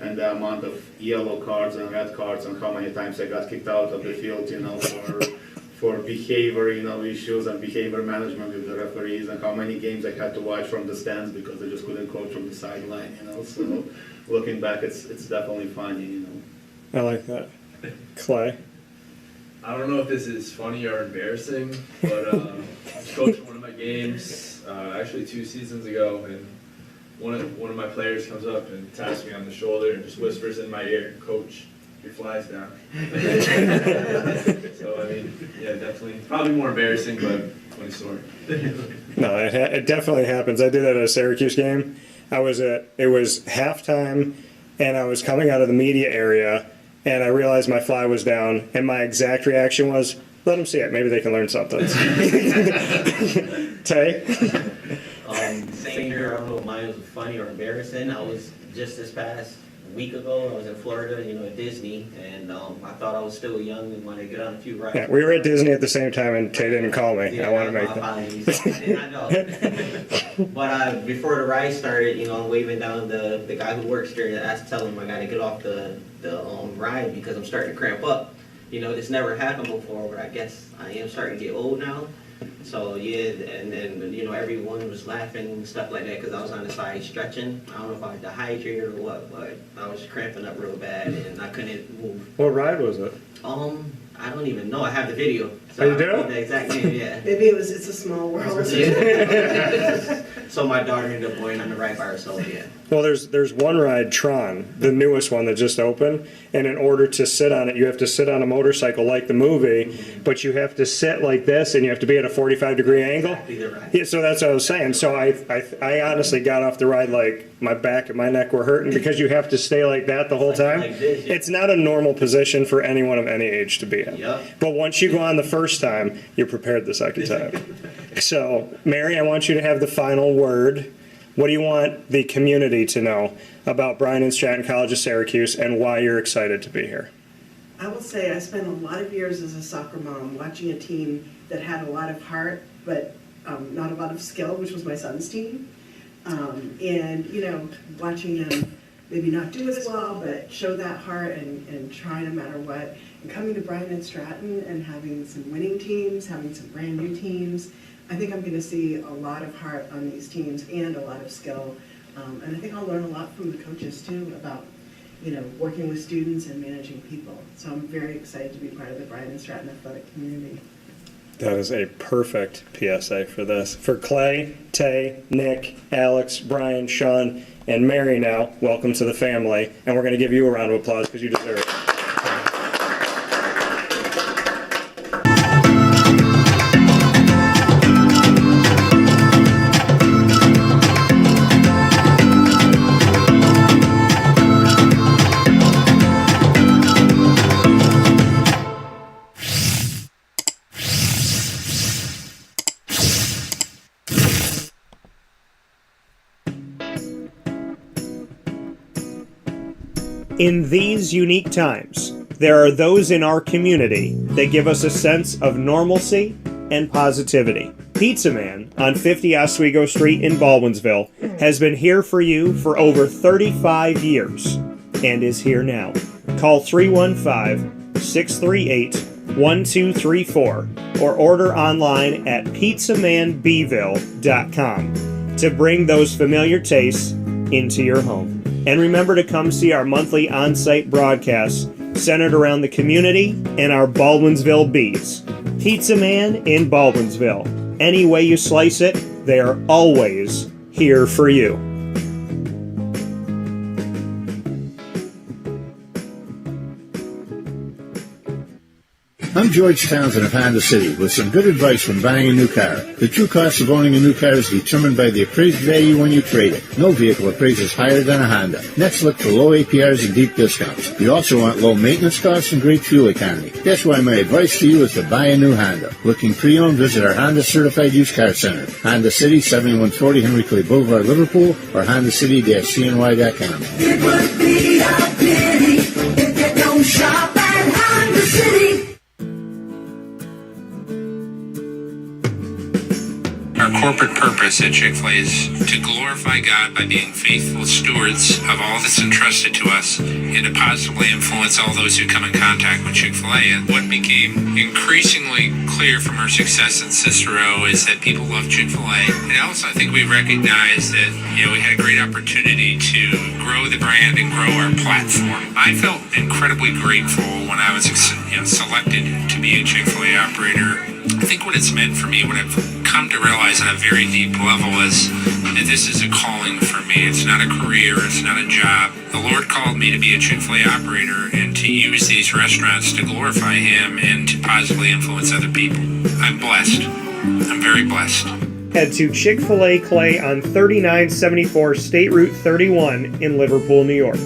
S9: and the amount of yellow cards and red cards, and how many times I got kicked out of the field, for behavior, issues and behavior management with the referees, and how many games I had to watch from the stands because I just couldn't coach from the sideline. So looking back, it's definitely funny.
S1: I like that. Clay?
S5: I don't know if this is funny or embarrassing, but I was coaching one of my games, actually 2 seasons ago, and one of my players comes up and taps me on the shoulder and just whispers in my ear, "Coach, your fly's down." So I mean, yeah, definitely, probably more embarrassing, but funny story.
S1: No, it definitely happens. I did that at a Syracuse game. It was halftime, and I was coming out of the media area, and I realized my fly was down, and my exact reaction was, let them see it. Maybe they can learn something. Tay?
S6: Same here. I don't know if mine was funny or embarrassing. I was just this past week ago, I was in Florida, at Disney, and I thought I was still young and wanted to get on a few rides.
S1: Yeah, we were at Disney at the same time, and Tay didn't call me.
S6: Yeah,
S1: I want to make
S6: my
S1: that.
S6: apologies. I did not know. But before the ride started, I'm waving down the guy who works there, and I telling him I got to get off the ride because I'm starting to cramp up. This never happened before, but I guess I am starting to get old now. So yeah, and then everyone was laughing and stuff like that because I was on the side stretching. I don't know if I was dehydrated or what, but I was cramping up real bad and I couldn't move.
S1: What ride was it?
S6: I don't even know. I have the video. So
S1: Oh, you
S6: I
S1: do?
S6: know the exact name, yeah.
S8: Maybe It's a Small World.
S6: So my daughter ended up going on the ride by herself, yeah.
S1: Well, there's one ride, Tron, the newest one that just opened, and in order to sit on it, you have to sit on a motorcycle like the movie, but you have to sit like this, and you have to be at a 45-degree angle.
S6: Exactly the ride.
S1: Yeah, so that's what I was saying. So I honestly got off the ride like my back and my neck were hurting because you have to stay like that the whole time.
S6: Like this, yeah.
S1: It's not a normal position for anyone of any age to be in.
S6: Yep.
S1: But once you go on the first time, you're prepared the second time. So, Mary, I want you to have the final word. What do you want the community to know about Bryan and Stratton College of Syracuse and why you're excited to be here?
S8: I will say I spent a lot of years as a soccer mom watching a team that had a lot of heart, but not a lot of skill, which was my son's team. And, watching them maybe not do as well, but show that heart and try no matter what. And coming to Bryan and Stratton and having some winning teams, having some brand new teams, I think I'm going to see a lot of heart on these teams and a lot of skill. And I think I'll learn a lot from the coaches too about, working with students and managing people. So I'm very excited to be part of the Bryan and Stratton athletic community.
S1: That is a perfect PSA for this. For Clay, Tay, Nick, Alex, Brian, Sean, and Mary now, welcome to the family. And we're going to give you a round of applause because you deserve it. In these unique times, there are those in our community that give us a sense of normalcy and positivity. Pizza Man on 50 Oswego Street in Baldwinsville has been here for you for over 35 years and is here now. Call 315-638-1234 or order online at pizzamanbville.com to bring those familiar tastes into your home. And remember to come see our monthly on-site broadcasts centered around the community and our Baldwinsville Bees. Pizza Man in Baldwinsville. Any way you slice it, they are always here for you.
S12: I'm George Townsend of Honda City with some good advice when buying a new car. The true cost of owning a new car is determined by the appraised value when you trade it. No vehicle appraises higher than a Honda. Next, look for low APRs and deep discounts. You also want low maintenance costs and great fuel economy. That's why my advice to you is to buy a new Honda. Looking pre-owned, visit our Honda Certified Used Car Center. Honda City, 7140 Henry Clay Boulevard, Liverpool, or HondaCity-CNY.com.
S13: It would be a pity if you don't shop at Honda City.
S14: Our corporate purpose at Chick-fil-A is to glorify God by being faithful stewards of all that's entrusted to us and to positively influence all those who come in contact with Chick-fil-A. And what became increasingly clear from our success in Cicero is that people love Chick-fil-A. And also I think we recognized that, we had a great opportunity to grow the brand and grow our platform. I felt incredibly grateful when I was selected to be a Chick-fil-A operator. I think what it's meant for me, what I've come to realize on a very deep level is that this is a calling for me. It's not a career, it's not a job. The Lord called me to be a Chick-fil-A operator and to use these restaurants to glorify Him and to positively influence other people. I'm blessed. I'm very blessed.
S1: Head to Chick-fil-A Clay on 3974 State Route 31 in Liverpool, New York.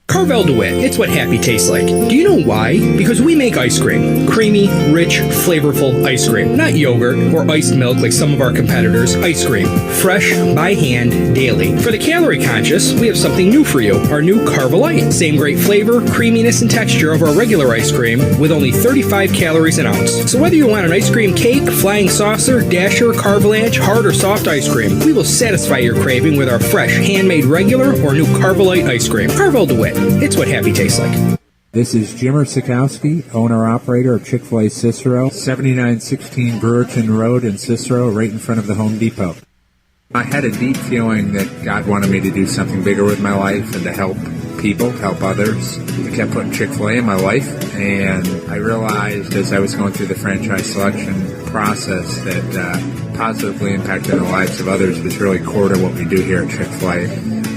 S15: Carvel DeWitt, it's what happy tastes like. Do you know why? Because we make ice cream. Creamy, rich, flavorful ice cream. Not yogurt or iced milk like some of our competitors. Ice cream. Fresh, by hand, daily. For the calorie conscious, we have something new for you. Our new Carvelite. Same great flavor, creaminess, and texture of our regular ice cream with only 35 calories an ounce. So whether you want an ice cream cake, flying saucer, dasher, carvalanche, hard or soft ice cream, we will satisfy your craving with our fresh, handmade regular or new Carvelite ice cream. Carvel DeWitt. It's what happy tastes like.
S16: This is Jimmer Sikowski, owner-operator of Chick-fil-A Cicero, 7916 Brewerton Road in Cicero, right in front of the Home Depot. I had a deep feeling that God wanted me to do something bigger with my life and to help people, help others. I kept putting Chick-fil-A in my life, and I realized as I was going through the franchise selection process that positively impacting the lives of others was really core to what we do here at Chick-fil-A.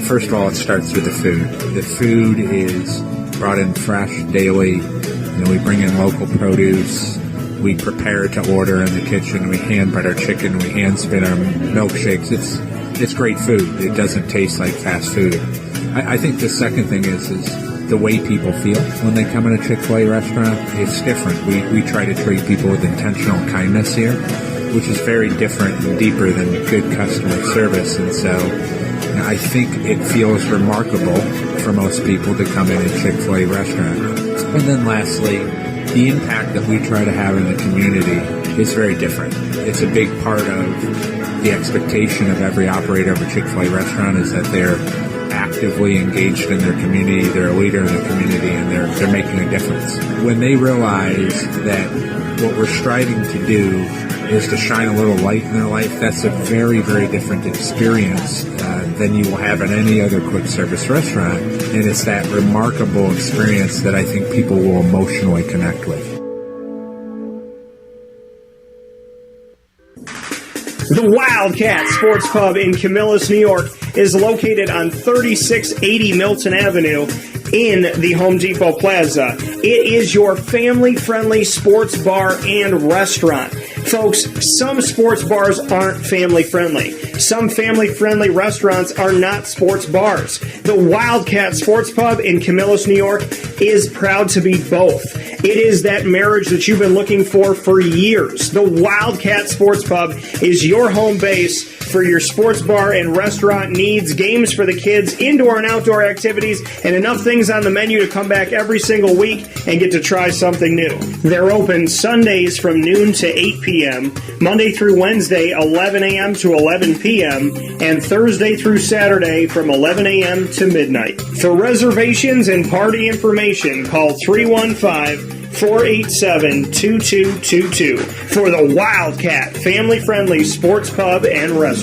S16: First of all, it starts with the food. The food is brought in fresh daily. We bring in local produce. We prepare to order in the kitchen. We hand bread our chicken. We hand spin our milkshakes. It's great food. It doesn't taste like fast food. I think the second thing is the way people feel when they come in a Chick-fil-A restaurant. It's different. We try to treat people with intentional kindness here, which is very different and deeper than good customer service. And so I think it feels remarkable for most people to come in a Chick-fil-A restaurant. And then lastly, the impact that we try to have in the community is very different. It's a big part of the expectation of every operator of a Chick-fil-A restaurant is that they're actively engaged in their community, they're a leader in the community, and they're making a difference. When they realize that what we're striving to do is to shine a little light in their life, that's a very, very different experience than you will have at any other quick service restaurant. And it's that remarkable experience that I think people will emotionally connect with.
S17: The Wildcat Sports Pub in Camillus, New York is located on 3680 Milton Avenue in the Home Depot Plaza. It is your family-friendly sports bar and restaurant. Folks, some sports bars aren't family-friendly. Some family-friendly restaurants are not sports bars. The Wildcat Sports Pub in Camillus, New York is proud to be both. It is that marriage that you've been looking for years. The Wildcat Sports Pub is your home base for your sports bar and restaurant needs, games for the kids, indoor and outdoor activities, and enough things on the menu to come back every single week and get to try something new. They're open Sundays from noon to 8 p.m., Monday through Wednesday, 11 a.m. to 11 p.m., and Thursday through Saturday from 11 a.m. to midnight. For reservations and party information, call 315-487-2222 for the Wildcat family-friendly sports pub and restaurant.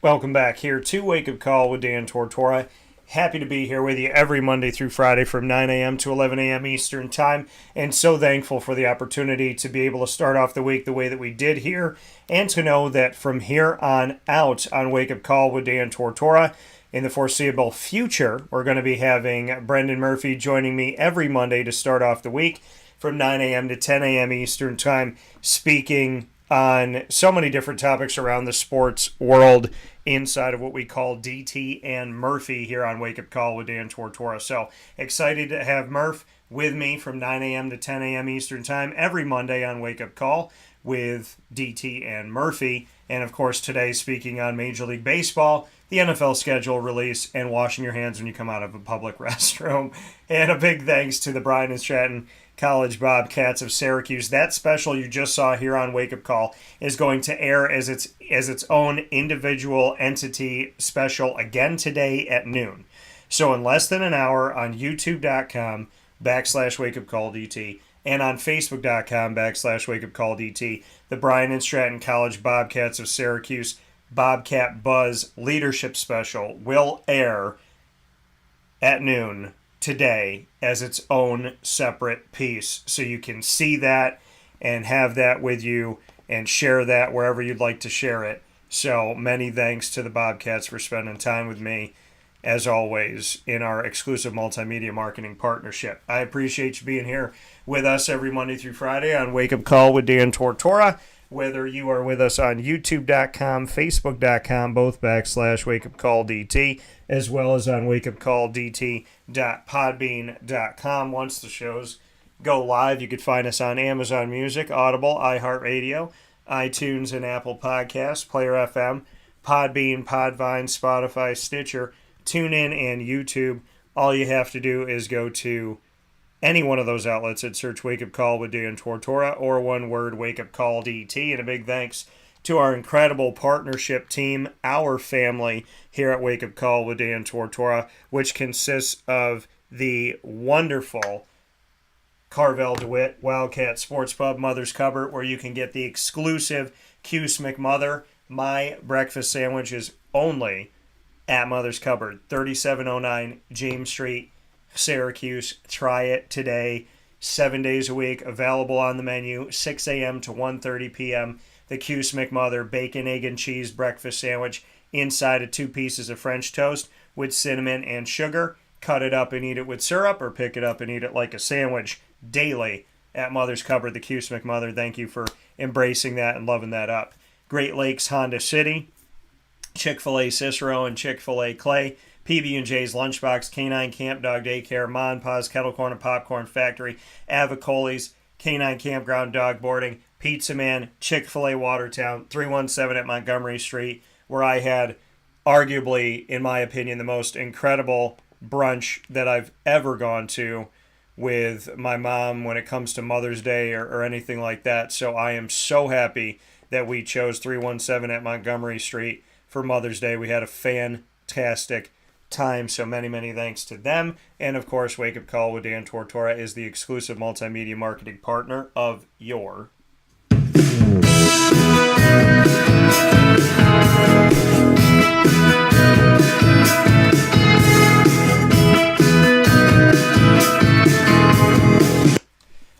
S1: Welcome back here to Wake Up Call with Dan Tortora. Happy to be here with you every Monday through Friday from 9 a.m. to 11 a.m. Eastern Time, and so thankful for the opportunity to be able to start off the week the way that we did here, and to know that from here on out on Wake Up Call with Dan Tortora, in the foreseeable future, we're going to be having Brendan Murphy joining me every Monday to start off the week from 9 a.m. to 10 a.m. Eastern Time, speaking on so many different topics around the sports world inside of what we call DT and Murphy here on Wake Up Call with Dan Tortora. So excited to have Murph with me from 9 a.m. to 10 a.m. Eastern Time every Monday on Wake Up Call with DT and Murphy. And of course today speaking on Major League Baseball, the NFL schedule release, and washing your hands when you come out of a public restroom. And a big thanks to the Bryan and Stratton College Bobcats of Syracuse. That special you just saw here on Wake Up Call is going to air as its own individual entity special again today at noon. So in less than an hour on youtube.com/wakeupcalldt and on facebook.com/wakeupcalldt, the Bryan and Stratton College Bobcats of Syracuse Bobcat Buzz Leadership Special will air at noon today as its own separate piece. So you can see that and have that with you and share that wherever you'd like to share it. So many thanks to the Bobcats for spending time with me, as always, in our exclusive multimedia marketing partnership. I appreciate you being here with us every Monday through Friday on Wake Up Call with Dan Tortora. Whether you are with us on youtube.com, facebook.com, both /wakeupcalldt, as well as on wakeupcalldt.podbean.com. Once the shows go live, you could find us on Amazon Music, Audible, iHeartRadio, iTunes, and Apple Podcasts, Player FM, Podbean, Podvine, Spotify, Stitcher, TuneIn, and YouTube. All you have to do is go to any one of those outlets and search Wake Up Call with Dan Tortora, or one word, Wake Up Call DT. And a big thanks to our incredible partnership team, our family here at Wake Up Call with Dan Tortora, which consists of the wonderful Carvel DeWitt Wildcat Sports Pub, Mother's Cupboard, where you can get the exclusive Cuse McMother. My breakfast sandwich is only at Mother's Cupboard, 3709 James Street, Syracuse. Try it today, 7 days a week, available on the menu, 6 a.m. to 1:30 p.m. The Cuse McMother bacon, egg, and cheese breakfast sandwich inside of 2 pieces of French toast with cinnamon and sugar. Cut it up and eat it with syrup, or pick it up and eat it like a sandwich daily at Mother's Cupboard, the Cuse McMother. Thank you for embracing that and loving that up. Great Lakes Honda City, Chick-fil-A Cicero and Chick-fil-A Clay, PB&J's Lunchbox, Canine Camp Dog Daycare, Ma and Pa's Kettle Corn and Popcorn Factory, Avicoli's, Canine Campground Dog Boarding, Pizza Man, Chick-fil-A Watertown, 317 at Montgomery Street, where I had arguably, in my opinion, the most incredible brunch that I've ever gone to with my mom when it comes to Mother's Day or anything like that. So I am so happy that we chose 317 at Montgomery Street for Mother's Day. We had a fantastic time. So many thanks to them. And of course, Wake Up Call with Dan Tortora is the exclusive multimedia marketing partner of your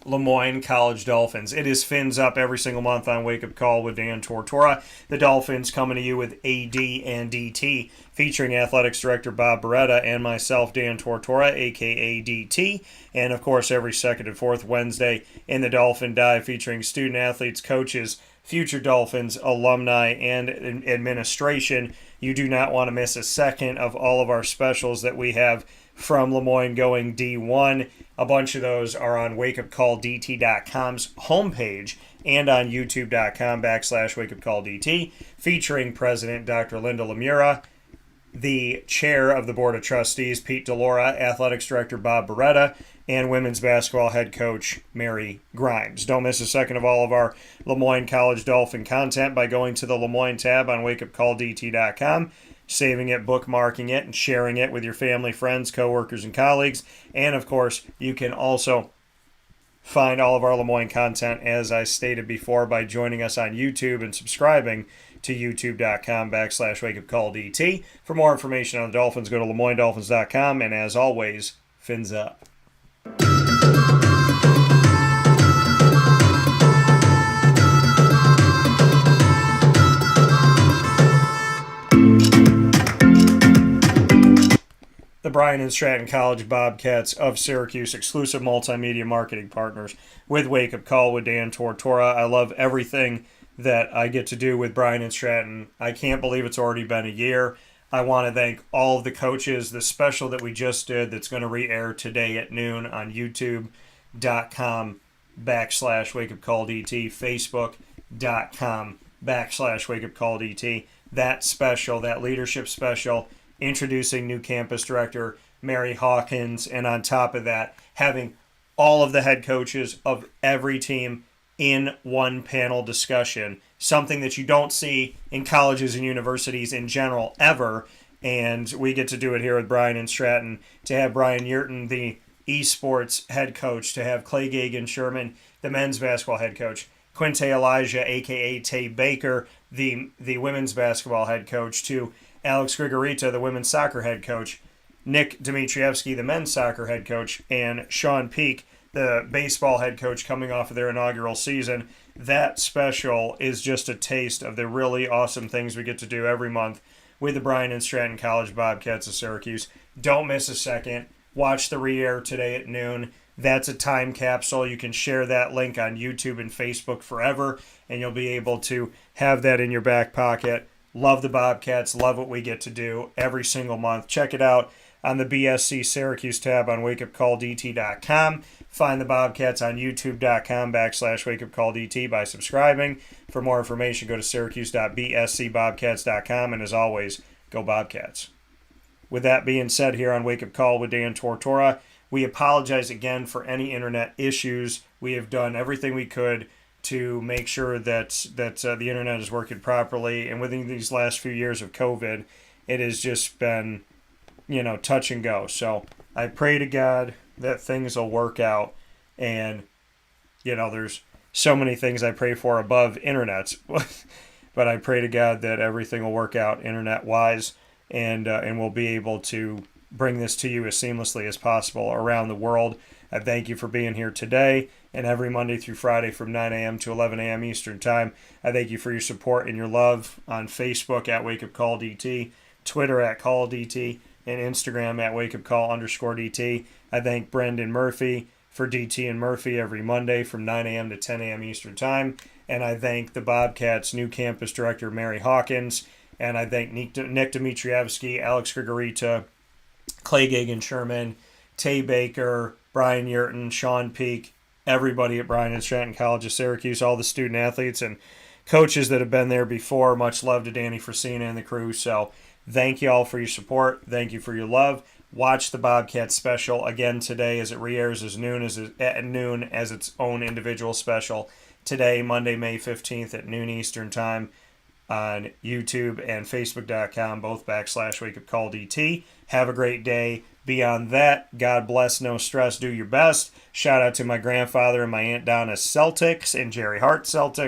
S1: Lemoyne College Dolphins. It is Fins Up every single month on Wake Up Call with Dan Tortora. The Dolphins coming to you with AD and DT, featuring Athletics Director Bob Beretta and myself, Dan Tortora, a.k.a. DT. And, of course, every second and fourth Wednesday in the Dolphin Dive, featuring student athletes, coaches, future Dolphins, alumni, and administration. You do not want to miss a second of all of our specials that we have from Lemoyne going D1. A bunch of those are on wakeupcalldt.com's homepage and on youtube.com/wakeupcalldt, featuring President Dr. Linda Lemura, the Chair of the Board of Trustees, Pete Delora, Athletics Director Bob Beretta, and Women's Basketball Head Coach Mary Grimes. Don't miss a second of all of our Lemoyne College Dolphin content by going to the Lemoyne tab on wakeupcalldt.com, saving it, bookmarking it, and sharing it with your family, friends, coworkers, and colleagues. And, of course, you can also find all of our Lemoyne content, as I stated before, by joining us on YouTube and subscribing to youtube.com/wakeupcalldt. For more information on the Dolphins, go to LemoyneDolphins.com, and as always, Fins Up. The Bryan and Stratton College Bobcats of Syracuse, exclusive multimedia marketing partners with Wake Up Call with Dan Tortora. I love everything that I get to do with Bryan and Stratton. I can't believe it's already been a year. I want to thank all of the coaches. The special that we just did that's going to re-air today at noon on youtube.com/wakeupcalldt, facebook.com/wakeupcalldt. That special, that leadership special, introducing new campus director Mary Hawkins, and on top of that, having all of the head coaches of every team in one panel discussion, something that you don't see in colleges and universities in general ever. And we get to do it here with Bryan and Stratton, to have Brian Yurton, the esports head coach, to have Clay Gagan-Sherman, the men's basketball head coach, Quinte Elijah, a.k.a. Tay Baker, the women's basketball head coach, to Alex Grigorita, the women's soccer head coach, Nick Dmitrievsky, the men's soccer head coach, and Sean Peak, the baseball head coach, coming off of their inaugural season. That special is just a taste of the really awesome things we get to do every month with the Bryan and Stratton College Bobcats of Syracuse. Don't miss a second. Watch the re-air today at noon. That's a time capsule. You can share that link on YouTube and Facebook forever, and you'll be able to have that in your back pocket. Love the Bobcats. Love what we get to do every single month. Check it out on the BSC Syracuse tab on wakeupcalldt.com. Find the Bobcats on youtube.com/wakeupcalldt by subscribing. For more information, go to syracuse.bscbobcats.com. And as always, go Bobcats. With that being said, here on Wake Up Call with Dan Tortora, we apologize again for any internet issues. We have done everything we could to make sure that the internet is working properly. And within these last few years of COVID, it has just been, touch and go. So I pray to God that things will work out. And, there's so many things I pray for above internet. But I pray to God that everything will work out internet-wise, and we'll be able to bring this to you as seamlessly as possible around the world. I thank you for being here today and every Monday through Friday from 9 a.m. to 11 a.m. Eastern Time. I thank you for your support and your love on Facebook at WakeUpCallDT, Twitter at CallDT, and Instagram at WakeUpCall_DT. I thank Brendan Murphy for DT and Murphy every Monday from 9 a.m. to 10 a.m. Eastern Time. And I thank the Bobcats' new campus director, Mary Hawkins. And I thank Nick Dmitrievsky, Alex Grigorita, Clay Gagan-Sherman, Tay Baker, Brian Yurton, Sean Peak, everybody at Bryan and Stratton College of Syracuse, all the student athletes and coaches that have been there before. Much love to Danny Frasina and the crew. So thank you all for your support. Thank you for your love. Watch the Bobcats special again today as it re-airs at noon as its own individual special. Today, Monday, May 15th at noon Eastern Time. on YouTube and Facebook.com, both /WakeUpCallDT. Have a great day. Beyond that, God bless, no stress, do your best. Shout out to my grandfather and my Aunt Donna's Celtics and Jerry Hart Celtics.